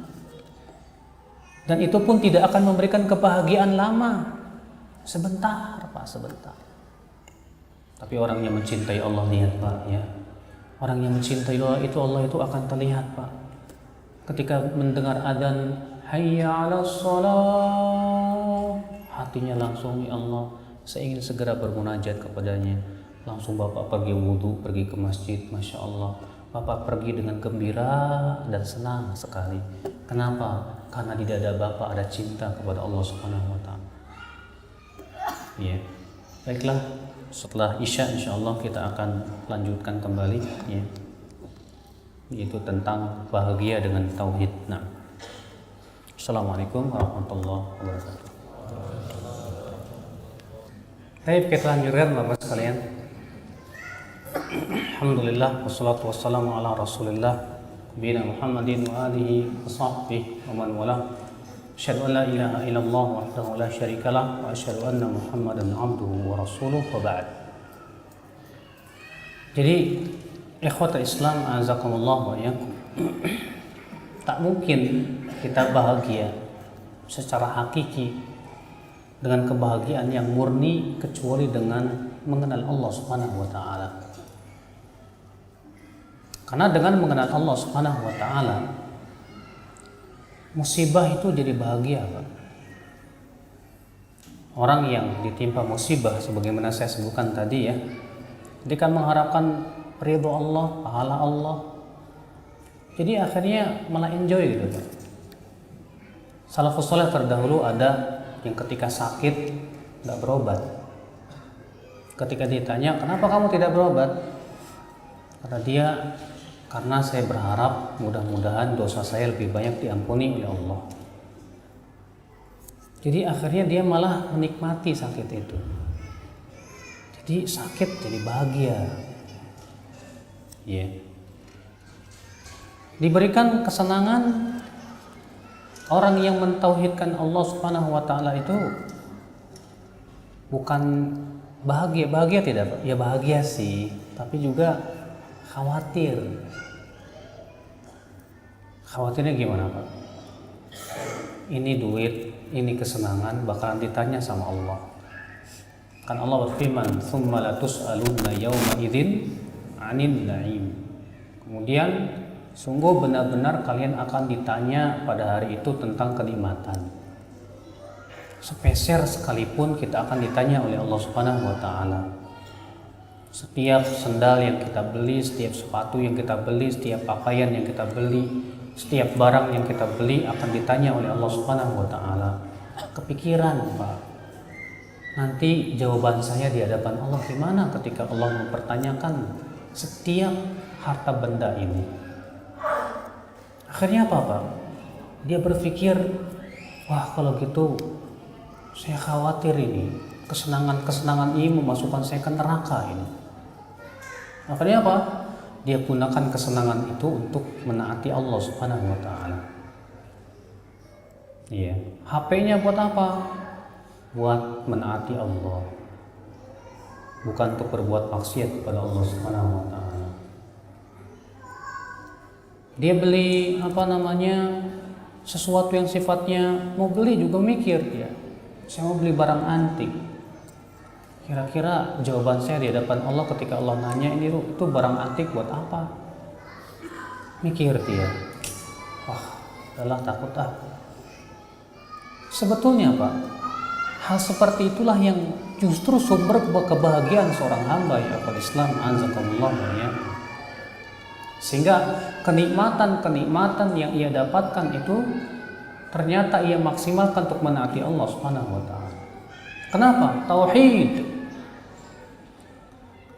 Dan itu pun tidak akan memberikan kebahagiaan lama. Sebentar, Pak, sebentar. Tapi orang yang mencintai Allah, lihat Pak ya. Orang yang mencintai Allah itu akan terlihat Pak. Ketika mendengar adzan hayya 'alas shalah, hatinya langsung ya Allah, saya ingin segera bermunajat kepadanya. Langsung Bapak pergi wudu, pergi ke masjid, Masya Allah. Bapak pergi dengan gembira dan senang sekali. Kenapa? Karena di dada Bapak ada cinta kepada Allah Subhanahu wa taala. Ya. Baiklah, setelah Isya insyaallah kita akan lanjutkan kembali ya. Yaitu tentang bahagia dengan tauhid. Nah. Assalamualaikum warahmatullahi wabarakatuh. Baik, kita lanjutkan Bapak sekalian. Alhamdulillah wassalatu wassalamu ala Rasulillah nabiyina Muhammadin wa alihi wa sahbihi wa man wala. Asyhadu an la ilaha illallah wahdahu la syarikalah wa asyhadu anna Muhammadan abduhu wa rasuluh wa ba'd. Jadi ikhwatul Islam azakumullah wa iyyakum. Tak mungkin kita bahagia secara hakiki dengan kebahagiaan yang murni kecuali dengan mengenal Allah Subhanahu wa taala. Karena dengan mengenal Allah Subhanahu wa taala, musibah itu jadi bahagia, Pak. Orang yang ditimpa musibah sebagaimana saya sebutkan tadi ya, dia kan mengharapkan ridho Allah, pahala Allah. Jadi akhirnya malah enjoy gitu, Pak. Salafus saleh terdahulu ada yang ketika sakit tidak berobat. Ketika ditanya, kenapa kamu tidak berobat? Kata dia, karena saya berharap mudah-mudahan dosa saya lebih banyak diampuni oleh Allah. Jadi akhirnya dia malah menikmati sakit itu. Jadi sakit jadi bahagia. Ya. Diberikan kesenangan. Orang yang mentauhidkan Allah Subhanahu wa taala itu bukan bahagia tidak, Pak? Ya bahagia sih, tapi juga khawatir. Khawatirnya gimana, Pak? Ini duit, ini kesenangan bakalan ditanya sama Allah. Kan Allah berfirman, "Tsumma latus'alunna yauma idzin 'anil na'im." Kemudian sungguh benar-benar kalian akan ditanya pada hari itu tentang kenikmatan. Sepeser sekalipun kita akan ditanya oleh Allah Subhanahu wa taala. Setiap sendal yang kita beli, setiap sepatu yang kita beli, setiap pakaian yang kita beli, setiap barang yang kita beli akan ditanya oleh Allah Subhanahu wa taala. Kepikiran, Pak. Nanti jawaban saya di hadapan Allah gimana ketika Allah mempertanyakan setiap harta benda ini? Akhirnya apa, Pak? Dia berpikir, wah kalau gitu saya khawatir ini kesenangan-kesenangan ini memasukkan saya ke neraka ini. Akhirnya apa? Dia gunakan kesenangan itu untuk menaati Allah Subhanahu wa taala. Iya. HP-nya buat apa? Buat menaati Allah. Bukan untuk berbuat maksiat kepada Allah Subhanahu wa taala. Dia beli sesuatu yang sifatnya mau beli juga mikir dia. Saya mau beli barang antik. Kira-kira jawaban saya di hadapan Allah ketika Allah nanya ini itu barang antik buat apa? Mikir dia. Wah, adalah takut ah. Sebetulnya Pak, hal seperti itulah yang justru sumber kebahagiaan seorang hamba ya Islam azakumullah ya. Sehingga kenikmatan-kenikmatan yang ia dapatkan itu ternyata ia maksimalkan untuk menaati Allah Subhanahu wa taala. Kenapa? Tauhid.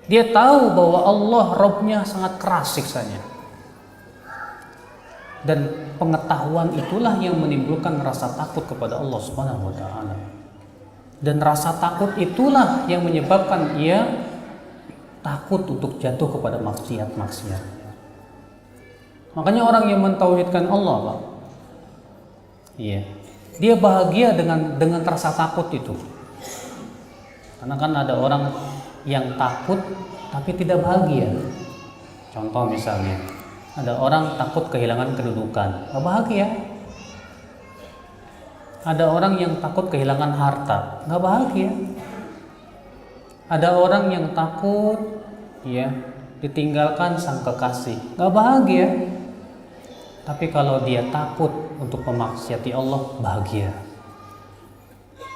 Dia tahu bahwa Allah Rabb-nya sangat keras siksanya. Dan pengetahuan itulah yang menimbulkan rasa takut kepada Allah Subhanahu wa taala. Dan rasa takut itulah yang menyebabkan ia takut untuk jatuh kepada maksiat-maksiat. Makanya orang yang mentauhidkan Allah, Pak, iya, dia bahagia dengan rasa takut itu. Karena kan ada orang yang takut tapi tidak bahagia. Contoh misalnya, ada orang takut kehilangan kedudukan, nggak bahagia. Ada orang yang takut kehilangan harta, nggak bahagia. Ada orang yang takut, ya, ditinggalkan sang kekasih, nggak bahagia. Tapi kalau dia takut untuk memaksiati Allah, bahagia.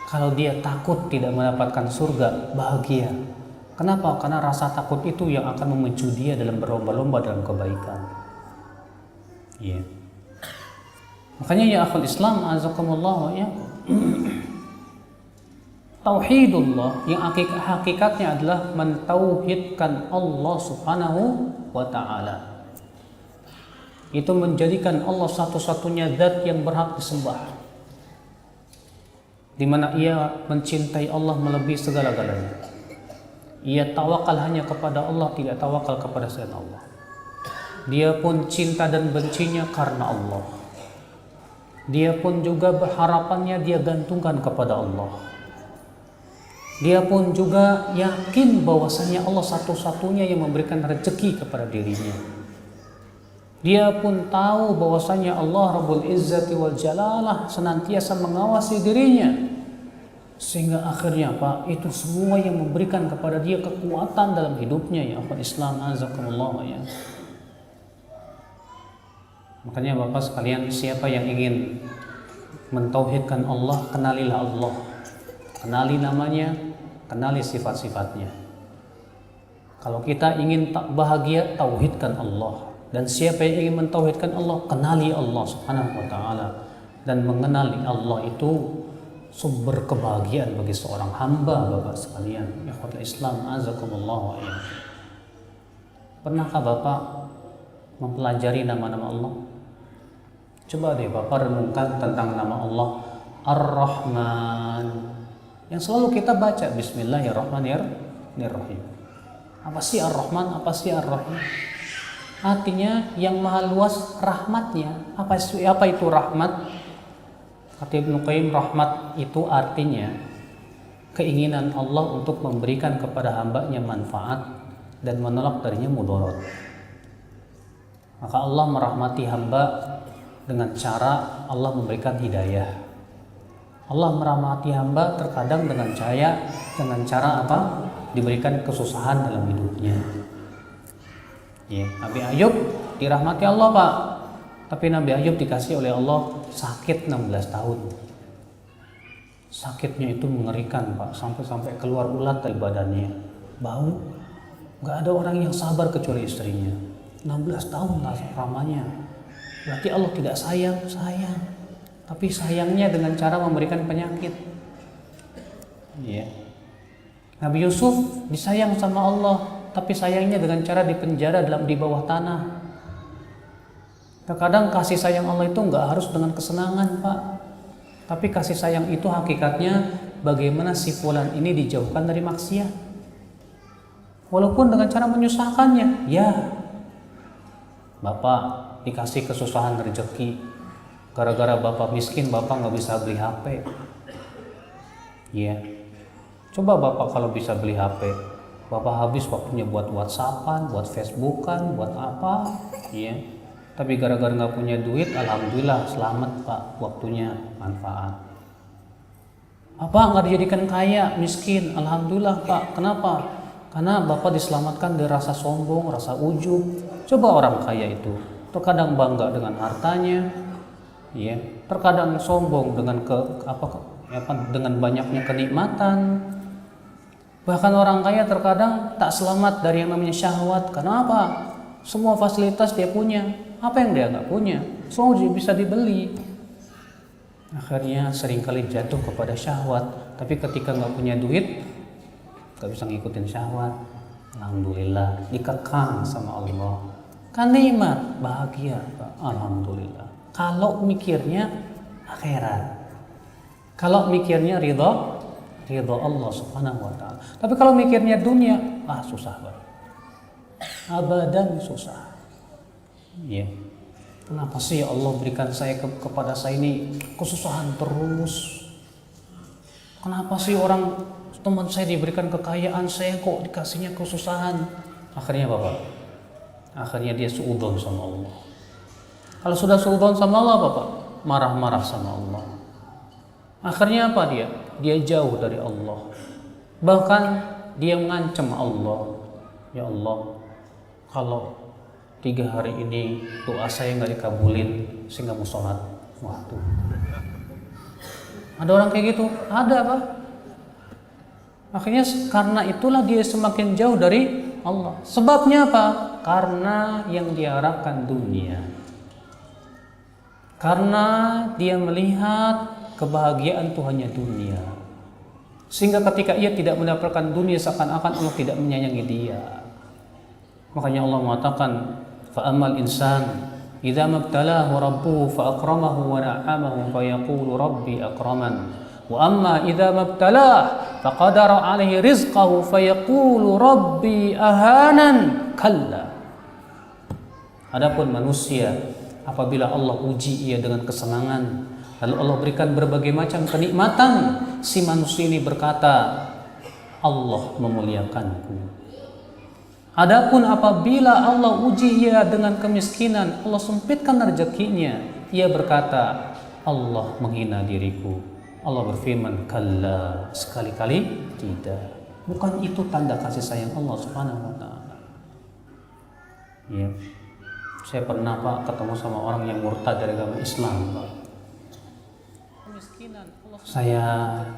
Kalau dia takut tidak mendapatkan surga, bahagia. Kenapa? Karena rasa takut itu yang akan memicu dia dalam berlomba-lomba dalam kebaikan. Iya. Makanya ya akhul Islam azakumullah ya. Tauhidullah yang hakikatnya adalah mentauhidkan Allah Subhanahu wa taala. Itu menjadikan Allah satu-satunya zat yang berhak disembah. di mana ia mencintai Allah melebihi segala-galanya. Ia tawakal hanya kepada Allah, tidak tawakal kepada selain Allah. Dia pun cinta dan bencinya karena Allah. Dia pun juga berharapannya dia gantungkan kepada Allah. Dia pun juga yakin bahwasanya Allah satu-satunya yang memberikan rezeki kepada dirinya. Dia pun tahu bahwasanya Allah Rabbul Izzati wal Jalalah senantiasa mengawasi dirinya. Sehingga akhirnya Pak, itu semua yang memberikan kepada dia kekuatan dalam hidupnya, ya akhwat Islam azakumullah ya. Makanya Bapak sekalian, siapa yang ingin mentauhidkan Allah, kenalilah Allah. Kenali namanya, kenali sifat-sifatnya. Kalau kita ingin tak bahagia, tauhidkan Allah. Dan siapa yang ingin mentauhidkan Allah, kenali Allah Subhanahu wa taala. Dan mengenali Allah itu sumber kebahagiaan bagi seorang hamba, Bapak sekalian. Ikhwatul Islam azakumullah ya. Pernahkah Bapak mempelajari nama-nama Allah? Coba deh Bapak renungkan tentang nama Allah Ar-Rahman, yang selalu kita baca Bismillahirrahmanirrahim. Apa sih Ar-Rahman? Apa sih Ar-Rahim? Artinya yang maha luas rahmatnya. Apa itu rahmat? Kata Ibnu Qayyim, rahmat itu artinya keinginan Allah untuk memberikan kepada hambanya manfaat dan menolak darinya mudarat. Maka Allah merahmati hamba dengan cara Allah memberikan hidayah. Allah merahmati hamba terkadang dengan cara apa? Diberikan kesusahan dalam hidupnya. Ya, Nabi Ayub dirahmati Allah, Pak. Tapi Nabi Ayub dikasih oleh Allah sakit 16 tahun. Sakitnya itu mengerikan, Pak, sampai keluar ulat dari badannya. Bau. Gak ada orang yang sabar kecuali istrinya. 16 tahun lamanya. Berarti Allah tidak sayang. Tapi sayangnya dengan cara memberikan penyakit. Ya. Nabi Yusuf disayang sama Allah, tapi sayangnya dengan cara dipenjara di bawah tanah. Terkadang kasih sayang Allah itu nggak harus dengan kesenangan, Pak. Tapi kasih sayang itu hakikatnya bagaimana si fulan ini dijauhkan dari maksiat. Walaupun dengan cara menyusahkannya. Ya, Bapak dikasih kesusahan rezeki. Gara-gara Bapak miskin, Bapak nggak bisa beli HP. Ya, coba Bapak kalau bisa beli HP, Bapak habis waktunya buat WhatsAppan, buat Facebookan, buat apa. Ya. Tapi gara-gara nggak punya duit, alhamdulillah selamat Pak, waktunya manfaat. Apa nggak dijadikan kaya, miskin, alhamdulillah Pak. Kenapa? Karena Bapak diselamatkan dari rasa sombong, rasa ujub. Coba orang kaya itu terkadang bangga dengan hartanya, ya. Terkadang sombong dengan dengan banyaknya kenikmatan. Bahkan orang kaya terkadang tak selamat dari yang namanya syahwat. Kenapa? Semua fasilitas dia punya. Apa yang dia nggak punya? Semua bisa dibeli. Akhirnya seringkali jatuh kepada syahwat. Tapi ketika nggak punya duit, nggak bisa ngikutin syahwat. Alhamdulillah dikekang sama Allah. Kan nikmat, bahagia, alhamdulillah. Kalau mikirnya akhirat, kalau mikirnya ridho Allah Subhanahu wa taala. Tapi kalau mikirnya dunia, susah banget. Abadan susah. Ya. Kenapa sih Allah berikan saya kepada saya ini kesusahan terus? Kenapa sih teman saya diberikan kekayaan, saya kok dikasihnya kesusahan? Akhirnya Bapak, akhirnya dia suudzon sama Allah. Kalau sudah suudzon sama Allah, Bapak marah-marah sama Allah. Akhirnya apa dia? Dia jauh dari Allah. Bahkan dia mengancam Allah. Ya Allah, kalau 3 hari ini doa saya nggak dikabulin, saya nggak mau sholat. Waduh. Ada orang kayak gitu? Ada, Pak. Akhirnya karena itulah dia semakin jauh dari Allah. Sebabnya apa? Karena yang diharapkan dunia. Karena dia melihat kebahagiaan itu hanya dunia. Sehingga ketika ia tidak mendapatkan dunia, seakan-akan Allah tidak menyayangi dia. Makanya Allah mengatakan, فَأَمَّا الْإِنسَانُ إِذَا مَبْتَلَاهُ رَبُّهُ فَأَكْرَمَهُ وَنَعَّمَهُ فَيَقُولُ رَبِّي أَكْرَمَنِ Wa amma idza mabtalah faqadara alaihi rizqahu fayaqulu rabbi ahanan kalla. Adapun manusia, apabila Allah uji ia dengan kesenangan, lalu Allah berikan berbagai macam kenikmatan, si manusia ini berkata, Allah memuliakanku. Adapun apabila Allah uji ia dengan kemiskinan, Allah sempitkan rezekinya, ia berkata, Allah menghina diriku. Allah berfirman, kalla, sekali-kali tidak. Bukan itu tanda kasih sayang Allah Subhanahu wa taala. Ya. Saya pernah Pak ketemu sama orang yang murtad dari agama Islam Pak. Saya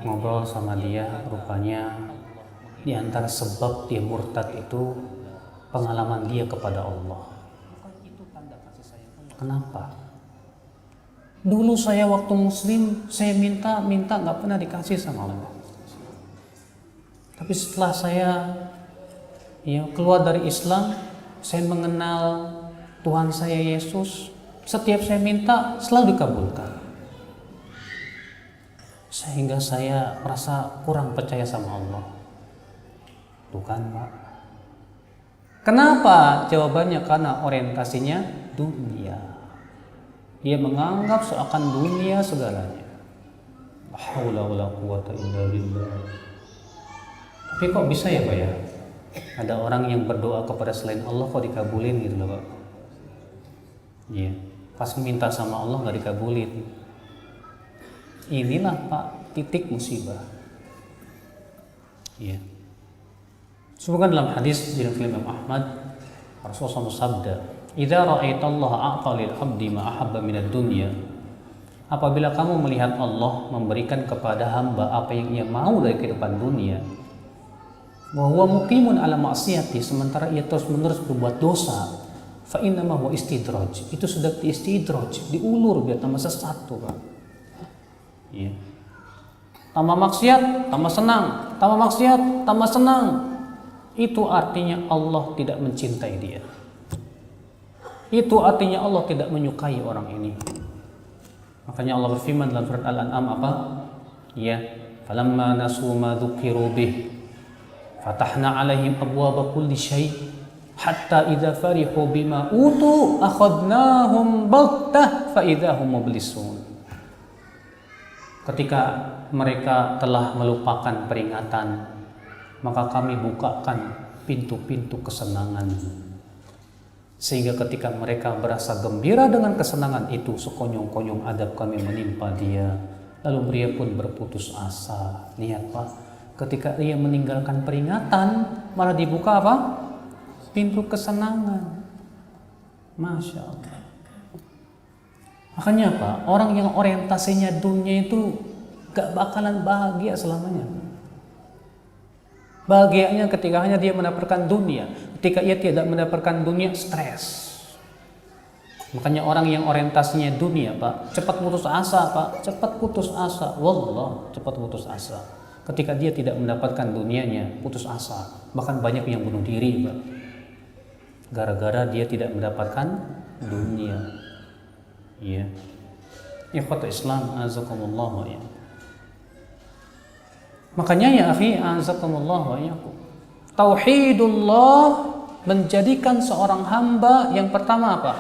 ngobrol sama dia, rupanya di antara sebab dia murtad itu pengalaman dia kepada Allah. Kenapa? Dulu saya waktu muslim, saya minta nggak pernah dikasih sama Allah. Tapi setelah saya keluar dari Islam, saya mengenal Tuhan saya Yesus, setiap saya minta selalu dikabulkan. Sehingga saya merasa kurang percaya sama Allah. Tuh kan Pak. Kenapa? Jawabannya karena orientasinya dunia. Dia menganggap seakan dunia segalanya. La haula wala quwata illa billah. Tapi kok bisa ya Pak ya? Ada orang yang berdoa kepada selain Allah kok dikabulin gitu loh Pak. Iya, pas minta sama Allah nggak dikabulin. Inilah Pak titik musibah. Iya. Sebutkan dalam hadis dari Imam Ahmad, Rasulullah bersabda, "Idza ra'aitallaha a'ta lil 'abdi ma ahabba minad dunya." Apabila kamu melihat Allah memberikan kepada hamba apa yang ia mau dari kehidupan dunia, wa huwa muqimun ala ma'siyati, sementara ia terus-menerus berbuat dosa, fa inna ma huwa istidraj. Itu sudah istidraj, diulur biar tambah sesat tuh Pak. Iya. Tambah maksiat, tambah senang, tambah maksiat, tambah senang. Itu artinya Allah tidak mencintai dia. Itu artinya Allah tidak menyukai orang ini. Makanya Allah berfirman dalam surat Al-An'am apa? Ya, falamma nasu ma dzukiru bih fatahna 'alaihim abwaaba kulli syai' hatta idza farihu bima utu akhadnahum baghtah fa idzahum mublisun. Ketika mereka telah melupakan peringatan, maka kami bukakan pintu-pintu kesenangan, sehingga ketika mereka berasa gembira dengan kesenangan itu, sekonyong-konyong adab kami menimpa dia, lalu dia pun berputus asa. Lihat Pak, ketika dia meninggalkan peringatan, malah dibuka apa? Pintu kesenangan. Masya Allah. Makanya Pak, orang yang orientasinya dunia itu gak bakalan bahagia selamanya. Bahagianya ketika hanya dia mendapatkan dunia. Ketika ia tidak mendapatkan dunia, stres. Makanya orang yang orientasinya dunia Pak, cepat putus asa Pak, cepat putus asa. Wallah, cepat putus asa. Ketika dia tidak mendapatkan dunianya, putus asa. Bahkan banyak yang bunuh diri Pak, gara-gara dia tidak mendapatkan dunia. Iya. Ikhwatul Islam, azakumullah ya. Makanya ya akhi, azakumullah wa iyyakum, tauhidullah menjadikan seorang hamba yang pertama apa?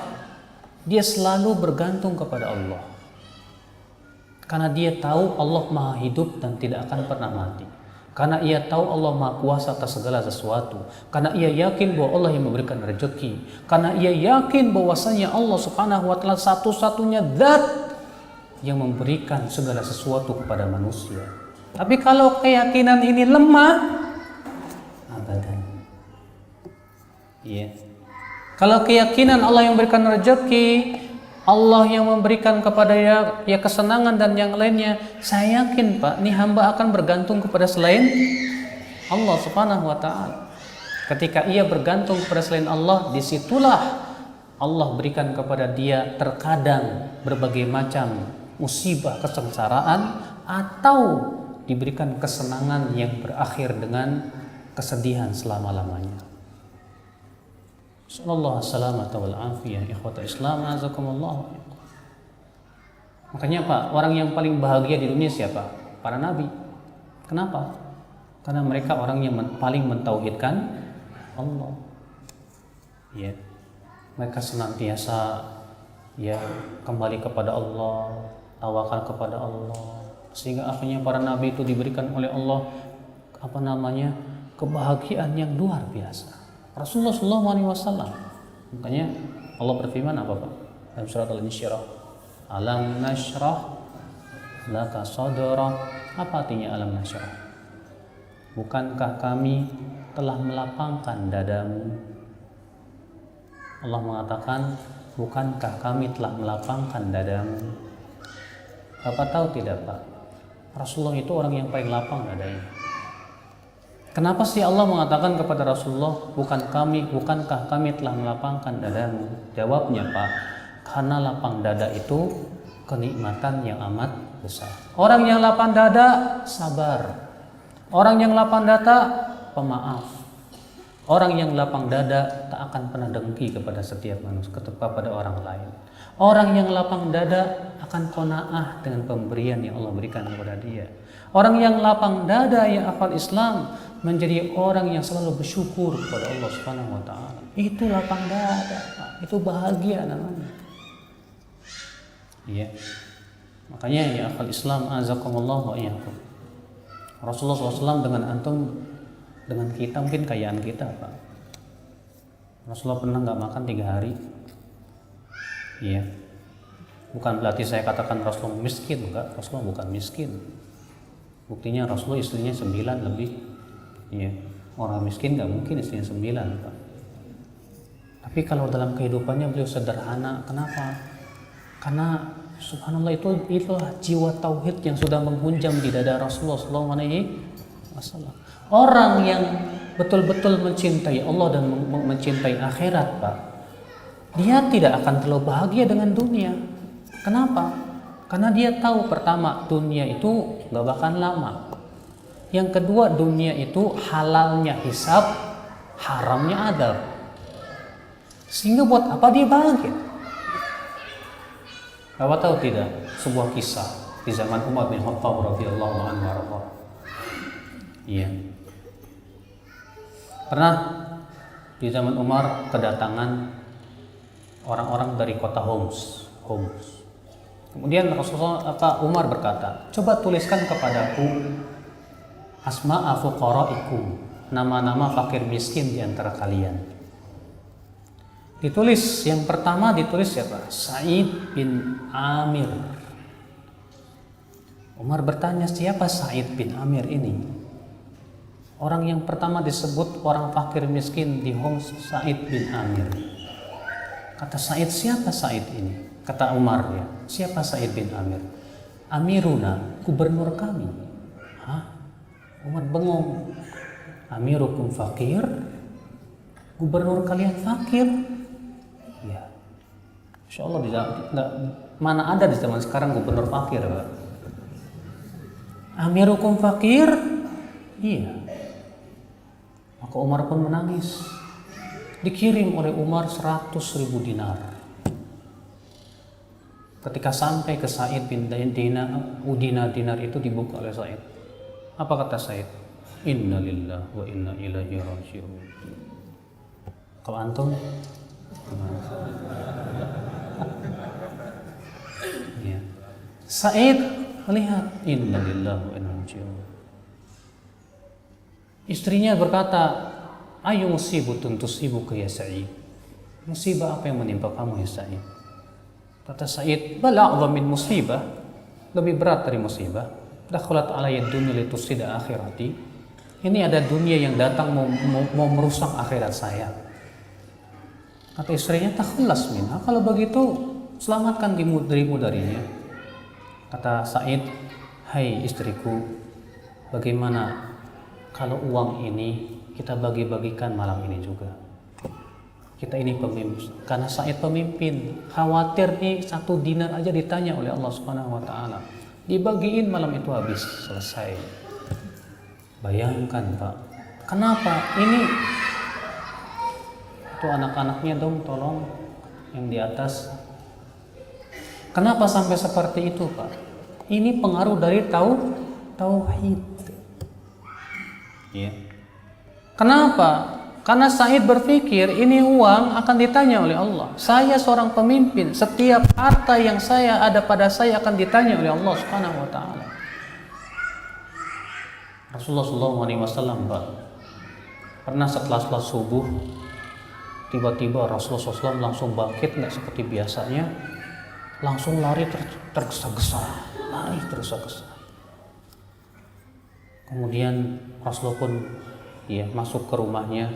Dia selalu bergantung kepada Allah. Karena dia tahu Allah Maha hidup dan tidak akan pernah mati. Karena ia tahu Allah Maha kuasa atas segala sesuatu. Karena ia yakin bahwa Allah yang memberikan rezeki. Karena ia yakin bahwasanya Allah Subhanahu wa taala satu-satunya zat yang memberikan segala sesuatu kepada manusia. Tapi kalau keyakinan ini lemah, abadan. Iya. Kalau keyakinan Allah yang memberikan rezeki, Allah yang memberikan kepada ya kesenangan dan yang lainnya, saya yakin Pak, nih hamba akan bergantung kepada selain Allah Subhanahu wa taala. Ketika ia bergantung kepada selain Allah, disitulah Allah berikan kepada dia terkadang berbagai macam musibah, kesengsaraan, atau diberikan kesenangan yang berakhir dengan kesedihan selama-lamanya. Sallallahu salamata wal afiyah, ikhwata Islam, azakumullah. Makanya Pak, orang yang paling bahagia di dunia siapa? para nabi. Kenapa? Karena mereka orang yang paling mentauhidkan Allah. Ya. Mereka senantiasa ya kembali kepada Allah, tawakal kepada Allah. Sehingga akhirnya para nabi itu diberikan oleh Allah kebahagiaan yang luar biasa. Rasulullah SAW. Makanya Allah berfirman apa Pak? Dalam surat Al-Insyirah. Alam nashrah laka sadrak. Apa artinya alam nashrah? Bukankah kami telah melapangkan dadamu? Allah mengatakan, bukankah kami telah melapangkan dadamu? Bapak tahu tidak Pak? Rasulullah itu orang yang paling lapang dadanya. Kenapa sih Allah mengatakan kepada Rasulullah, bukankah kami telah melapangkan dadamu? Jawabnya Pak, karena lapang dada itu kenikmatan yang amat besar. Orang yang lapang dada sabar. Orang yang lapang dada pemaaf. Orang yang lapang dada tak akan pernah dengki kepada setiap manusia, kepada orang lain. Orang yang lapang dada akan qanaah dengan pemberian yang Allah berikan kepada dia. Orang yang lapang dada yang hafal Islam menjadi orang yang selalu bersyukur kepada Allah Subhanahu wa taala. Itu lapang dada, Pak. Itu bahagia namanya. Iya. Makanya ya hafal Islam azakumullah wa iyyakum. Rasulullah SAW dengan antum, dengan kita mungkin kayaan kita Pak. Rasulullah pernah nggak makan 3 hari? Iya. Bukan berarti saya katakan Rasulullah miskin, enggak. Rasulullah bukan miskin. Buktinya Rasulullah istrinya 9 lebih. Iya. Orang miskin nggak mungkin istrinya 9 Pak. Tapi kalau dalam kehidupannya beliau sederhana. Kenapa? Karena subhanallah itulah jiwa tauhid yang sudah menghunjam di dada Rasulullah SAW. Orang yang betul-betul mencintai Allah dan mencintai akhirat Pak, dia tidak akan terlalu bahagia dengan dunia. Kenapa? Karena dia tahu pertama dunia itu gak bakal lama. Yang kedua dunia itu halalnya hisab, haramnya adab. Sehingga buat apa dia bahagia? Bapak tahu tidak sebuah kisah di zaman Umar bin Khattab radhiyallahu anhu. Iya. Pernah di zaman Umar kedatangan orang-orang dari kota Homs. Kemudian Umar berkata, coba tuliskan kepadaku asma'a fuqara'ikum, nama-nama fakir miskin di antara kalian. Ditulis, yang pertama ditulis siapa? Sa'id bin Amir. Umar bertanya, siapa Sa'id bin Amir ini? Orang yang pertama disebut orang fakir miskin di Homs, Sa'id bin Amir. Kata Sa'id, siapa Sa'id ini? Kata Umar, ya, siapa Sa'id bin Amir? Amiruna, gubernur kami. Hah? Umar bengong. Amirukum fakir? Gubernur kalian fakir? Ya, Insya Allah mana ada di zaman sekarang gubernur fakir Pak. Amirukum fakir? Iya. Maka Umar pun menangis. Dikirim oleh Umar 100.000 dinar. Ketika sampai ke Sa'id bin dinar itu dibuka oleh Sa'id. Apa kata Sa'id? Inna lillahi wa inna ilaihi raji'un. Kalau antum ya. Sa'id melihat inna lillahi wa inna ilaihi raji'un. Istrinya berkata, ayu musibatun tusibuka ya Sa'id. Musibah apa yang menimpa kamu ya Sa'id? Kata Sa'id, bal a'zam min musibah, lebih berat dari musibah. Dakhalat alayya dunya litusida akhirati. Ini ada dunia yang datang mau merusak akhirat saya. Kata istrinya, takhallas minha, kalau begitu selamatkan dirimu darinya. Kata Sa'id, hai istriku, bagaimana kalau uang ini kita bagi-bagikan malam ini juga? Kita ini pemimpin, karena Sa'id pemimpin, khawatir nih 1 dinar aja ditanya oleh Allah Subhanahu wa taala. Dibagiin malam itu habis, selesai. Bayangkan Pak, kenapa ini? Itu anak-anaknya dong, tolong yang di atas. Kenapa sampai seperti itu Pak? Ini pengaruh dari tauhid. Ya. Kenapa? Karena Said berpikir ini uang akan ditanya oleh Allah. Saya seorang pemimpin, setiap harta yang saya ada pada saya akan ditanya oleh Allah Subhanahu wa taala. Rasulullah SAW, Pak, pernah setelah sholat subuh tiba-tiba Rasulullah SAW langsung bangkit, nggak seperti biasanya, langsung lari tergesa-gesa, lari tergesa-gesa. Kemudian Rasulullah pun masuk ke rumahnya,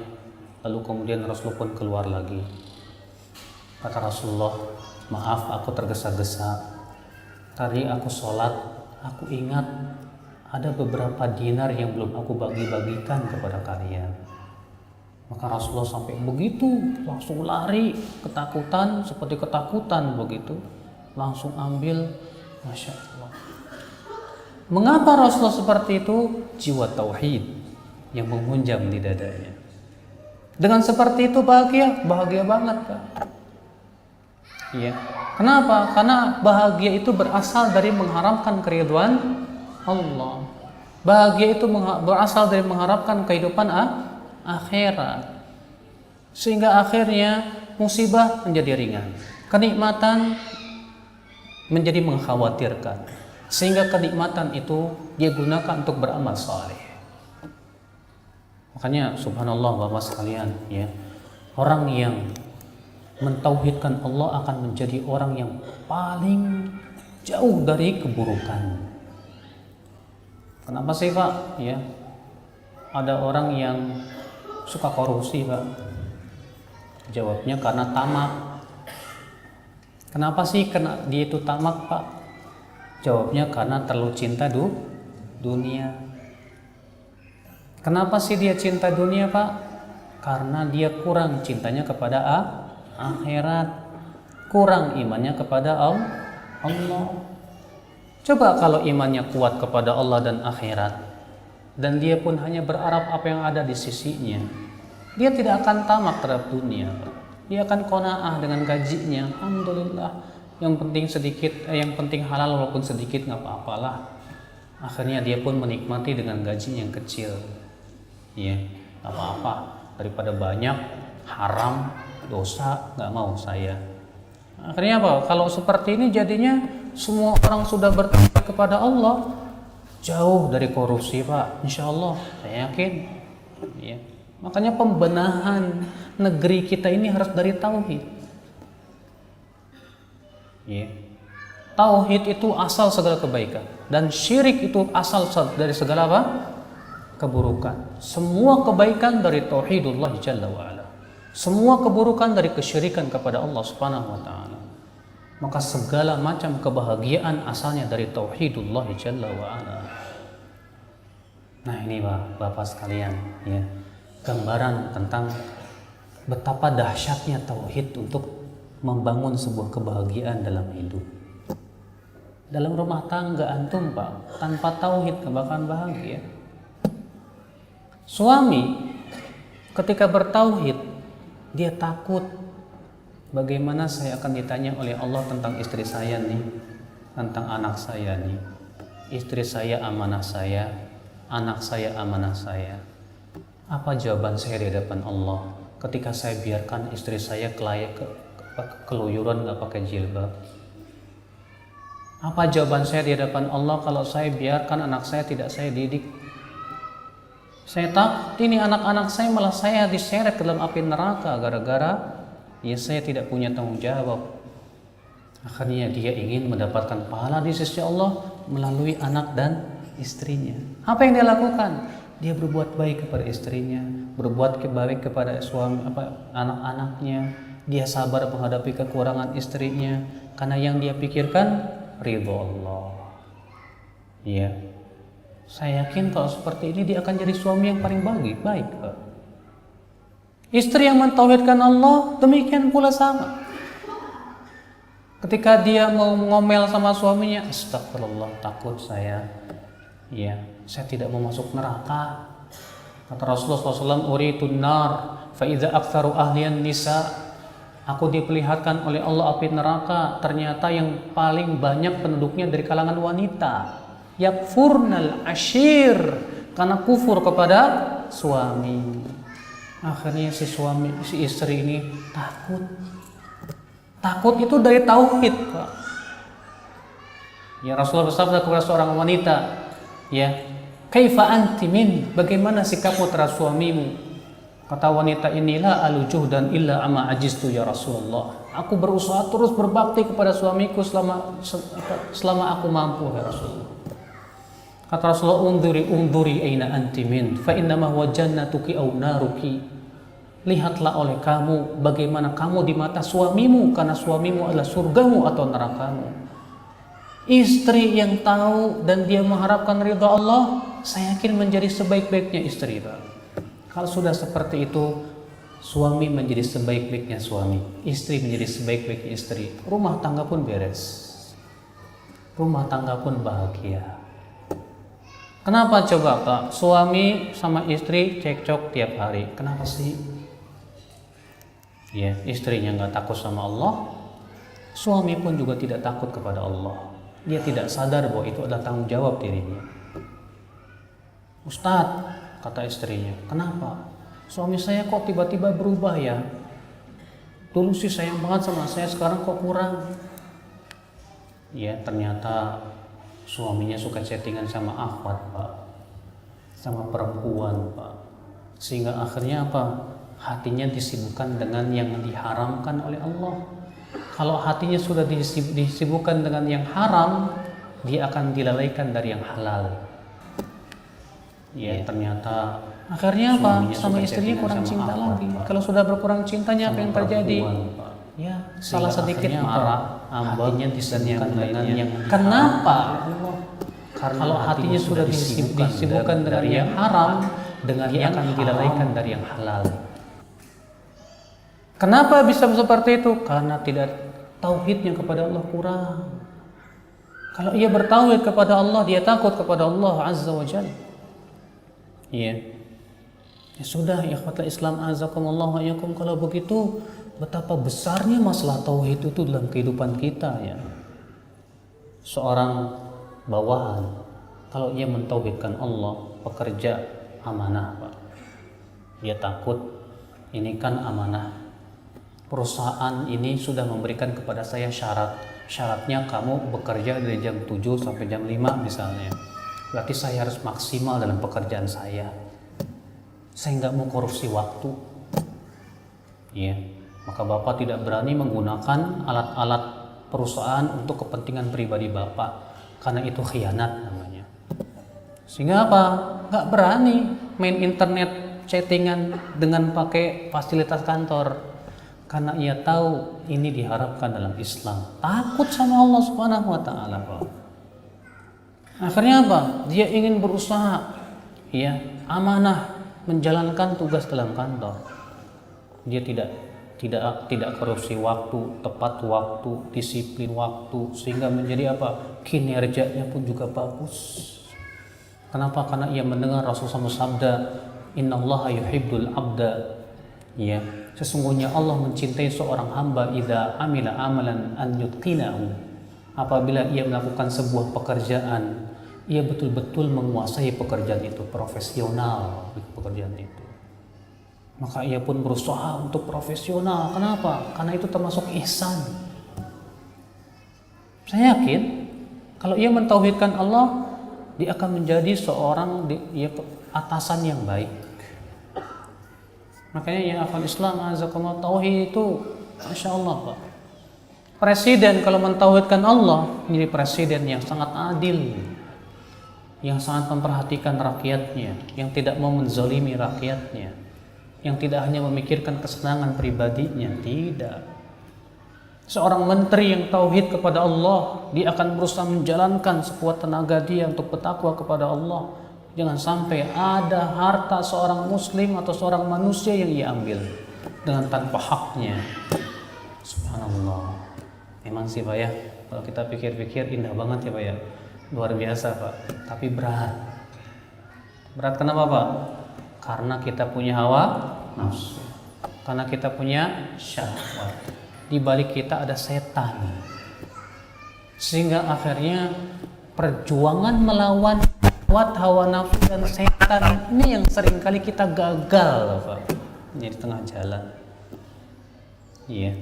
lalu kemudian Rasulullah pun keluar lagi. Kata Rasulullah, maaf aku tergesa-gesa, tadi aku sholat, aku ingat ada beberapa dinar yang belum aku bagi-bagikan kepada kalian. Maka Rasulullah sampai begitu langsung lari, ketakutan, seperti ketakutan begitu, langsung ambil. Masya Allah. Mengapa Rasulullah seperti itu? Jiwa tauhid yang memunjam di dadanya. Dengan seperti itu bahagia banget, Pak. Iya. Kenapa? Karena bahagia itu berasal dari mengharapkan keridhaan Allah. Bahagia itu berasal dari mengharapkan kehidupan akhirat. Sehingga akhirnya musibah menjadi ringan, kenikmatan menjadi mengkhawatirkan. Sehingga kenikmatan itu dia gunakan untuk beramal saleh. Makanya subhanallah Bapak sekalian, ya, orang yang mentauhidkan Allah akan menjadi orang yang paling jauh dari keburukan. Kenapa sih, Pak? Ya, ada orang yang suka korupsi, Pak. Jawabnya karena tamak. Kenapa sih dia itu tamak, Pak? Jawabnya karena terlalu cinta dunia. Kenapa sih dia cinta dunia, Pak? Karena dia kurang cintanya kepada akhirat, kurang imannya kepada Allah. Coba kalau imannya kuat kepada Allah dan akhirat, dan dia pun hanya berharap apa yang ada di sisinya, dia tidak akan tamak terhadap dunia. Dia akan qanaah dengan gajinya. Alhamdulillah, yang penting sedikit, yang penting halal walaupun sedikit nggak apa-apalah. Akhirnya dia pun menikmati dengan gaji yang kecil. Ya, nggak apa-apa, daripada banyak haram, dosa, nggak mau saya. Akhirnya apa? Kalau seperti ini jadinya semua orang sudah bertakwa kepada Allah, jauh dari korupsi, Pak. Insya Allah, saya yakin. Ya. Makanya pembenahan negeri kita ini harus dari tauhid. Ya. Tauhid itu asal segala kebaikan, dan syirik itu asal dari segala apa? Keburukan. Semua kebaikan dari tauhidullah jalla wa ala. Semua keburukan dari kesyirikan kepada Allah Subhanahu wa taala. Maka segala macam kebahagiaan asalnya dari tauhidullah jalla wa ala. Nah, ini Bapak sekalian, ya, gambaran tentang betapa dahsyatnya tauhid untuk membangun sebuah kebahagiaan dalam hidup. Dalam rumah tangga antum, Pak, tanpa tauhid gak bakalan bahagia. Suami ketika bertauhid, dia takut bagaimana saya akan ditanya oleh Allah tentang istri saya nih, tentang anak saya nih. Istri saya amanah saya, anak saya amanah saya. Apa jawaban saya di hadapan Allah ketika saya biarkan istri saya keluyuran gak pakai jilbab? Apa jawaban saya di hadapan Allah kalau saya biarkan anak saya tidak saya didik? Saya takut ini anak-anak saya malah saya diseret ke dalam api neraka gara-gara saya tidak punya tanggung jawab. Akhirnya dia ingin mendapatkan pahala di sisi Allah melalui anak dan istrinya. Apa yang dia lakukan? Dia berbuat baik kepada istrinya, berbuat baik kepada suami, anak-anaknya. Dia sabar menghadapi kekurangan istrinya karena yang dia pikirkan ridho Allah. Ya, saya yakin kalau seperti ini dia akan jadi suami yang paling baik. Istri yang mentauhidkan Allah demikian pula sama. Ketika dia mau ngomel sama suaminya, astagfirullah, takut saya. Ya, saya tidak mau masuk neraka. Kata Rasulullah SAW, uritun nar fa idza aktsaru ahliyan nisa. Aku diperlihatkan oleh Allah api neraka, ternyata yang paling banyak penduduknya dari kalangan wanita. yakfurnal ashir, karena kufur kepada suami. Akhirnya si istri ini takut itu dari tauhid, Pak. Ya, Rasulullah bersabda kepada seorang wanita, ya, kaifa anti min, bagaimana sikapmu terhadap suamimu? Kata wanita, inilah alujuh dan illa ama ajistu ya Rasulullah. Aku berusaha terus berbakti kepada suamiku selama aku mampu ya Rasulullah. Kata Rasulullah, unduri aina anti min, fa innama huwa jannatuki aw naruki. Lihatlah oleh kamu bagaimana kamu di mata suamimu, karena suamimu adalah surgamu atau nerakamu. Istri yang tahu dan dia mengharapkan ridha Allah, saya yakin menjadi sebaik-baiknya istri, Pak. Kalau sudah seperti itu, suami menjadi sebaik-baiknya suami, istri menjadi sebaik-baiknya istri, rumah tangga pun beres, rumah tangga pun bahagia. Kenapa coba, Pak? Suami sama istri cekcok tiap hari. Kenapa sih? Ya, istrinya nggak takut sama Allah, suami pun juga tidak takut kepada Allah. Dia tidak sadar bahwa itu adalah tanggung jawab dirinya. Ustadz, kata istrinya, kenapa? Suami saya kok tiba-tiba berubah ya? Dulu sih sayang banget sama saya, sekarang kok kurang. Ya, ternyata suaminya suka chattingan sama akhwat, Pak, sama perempuan, Pak. Sehingga akhirnya apa? Hatinya disibukkan dengan yang diharamkan oleh Allah. Kalau hatinya sudah disibukkan dengan yang haram, dia akan dilalaikan dari yang halal. Ya, ternyata akhirnya apa? Sama istrinya kurang cinta lagi. Kalau sudah berkurang cintanya, apa yang terjadi? Ya, salah sedikit marah, hatinya disibukkan dengan yang kenapa? Karena kalau hatinya sudah disibukkan dari yang haram, dengan yang akan dilalaikan dari yang halal. Kenapa bisa seperti itu? Karena tidak tauhidnya kepada Allah kurang. Kalau ia bertauhid kepada Allah, dia takut kepada Allah Azza wa Jalla. Iya. Ya sudah, ikhwatul Islam azakumullah wa iyyakum, kalau begitu betapa besarnya masalah tauhid itu dalam kehidupan kita ya. Seorang bawahan kalau ia mentauhidkan Allah, pekerja amanah, Pak. Dia takut, ini kan amanah. Perusahaan ini sudah memberikan kepada saya syaratnya kamu bekerja dari jam 7 sampai jam 5 misalnya. Berarti saya harus maksimal dalam pekerjaan saya. Saya nggak mau korupsi waktu. Ya, maka Bapak tidak berani menggunakan alat-alat perusahaan untuk kepentingan pribadi Bapak, karena itu khianat namanya. Sehingga apa? Nggak berani main internet chattingan dengan pakai fasilitas kantor. Karena ia tahu ini diharapkan dalam Islam. Takut sama Allah Subhanahu wa taala, Pak. Akhirnya apa? Dia ingin berusaha ya, amanah menjalankan tugas dalam kantor. Dia tidak korupsi waktu, tepat waktu, disiplin waktu, sehingga menjadi apa? Kinerjanya pun juga bagus. Kenapa? Karena ia mendengar Rasulullah bersabda, "Innallaha yuhibbul 'abda." Ya, sesungguhnya Allah mencintai seorang hamba idza amila amalan an yutqinahu. Apabila ia melakukan sebuah pekerjaan, ia betul-betul menguasai pekerjaan itu, profesional di pekerjaan itu. Maka ia pun berusaha untuk profesional. Kenapa? Karena itu termasuk ihsan. Saya yakin kalau ia mentauhidkan Allah, dia akan menjadi seorang atasan yang baik. Makanya ya akhwal Islam azakumullah, tauhid itu Masya Allah, Pak. Presiden kalau mentauhidkan Allah, menjadi presiden yang sangat adil, yang sangat memperhatikan rakyatnya, yang tidak mau menzalimi rakyatnya, yang tidak hanya memikirkan kesenangan pribadinya, tidak. Seorang menteri yang tauhid kepada Allah, dia akan berusaha menjalankan sekuat tenaga dia untuk bertakwa kepada Allah. Jangan sampai ada harta seorang muslim atau seorang manusia yang ia ambil dengan tanpa haknya. Subhanallah. Memang sih, Pak ya, kalau kita pikir-pikir indah banget ya, Pak ya. Luar biasa, Pak. Tapi berat. Berat kenapa, Pak? Karena kita punya hawa nafsu. Karena kita punya syahwat. Di balik kita ada setan. Sehingga akhirnya perjuangan melawan hawa nafsu dan setan ini yang seringkali kita gagal, Pak. Jadi tengah jalan. Iya.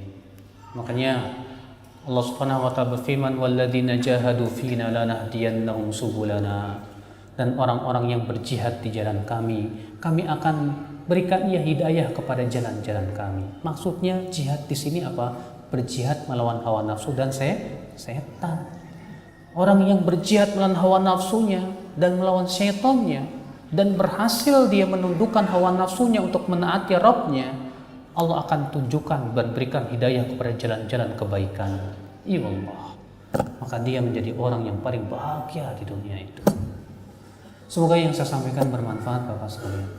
Makanya Allah Subhanahu wa taala berfirman, "Walladzina jahadu fina lanahdiyannahum subulana." Dan orang-orang yang berjihad di jalan kami akan berikan ia hidayah kepada jalan-jalan kami. Maksudnya jihad di sini apa? Berjihad melawan hawa nafsu dan setan. Orang yang berjihad melawan hawa nafsunya dan melawan setannya dan berhasil dia menundukkan hawa nafsunya untuk menaati Rabbnya, Allah akan tunjukkan dan berikan hidayah kepada jalan-jalan kebaikan. Ya Allah. Maka dia menjadi orang yang paling bahagia di dunia itu. Semoga yang saya sampaikan bermanfaat Bapak sekalian.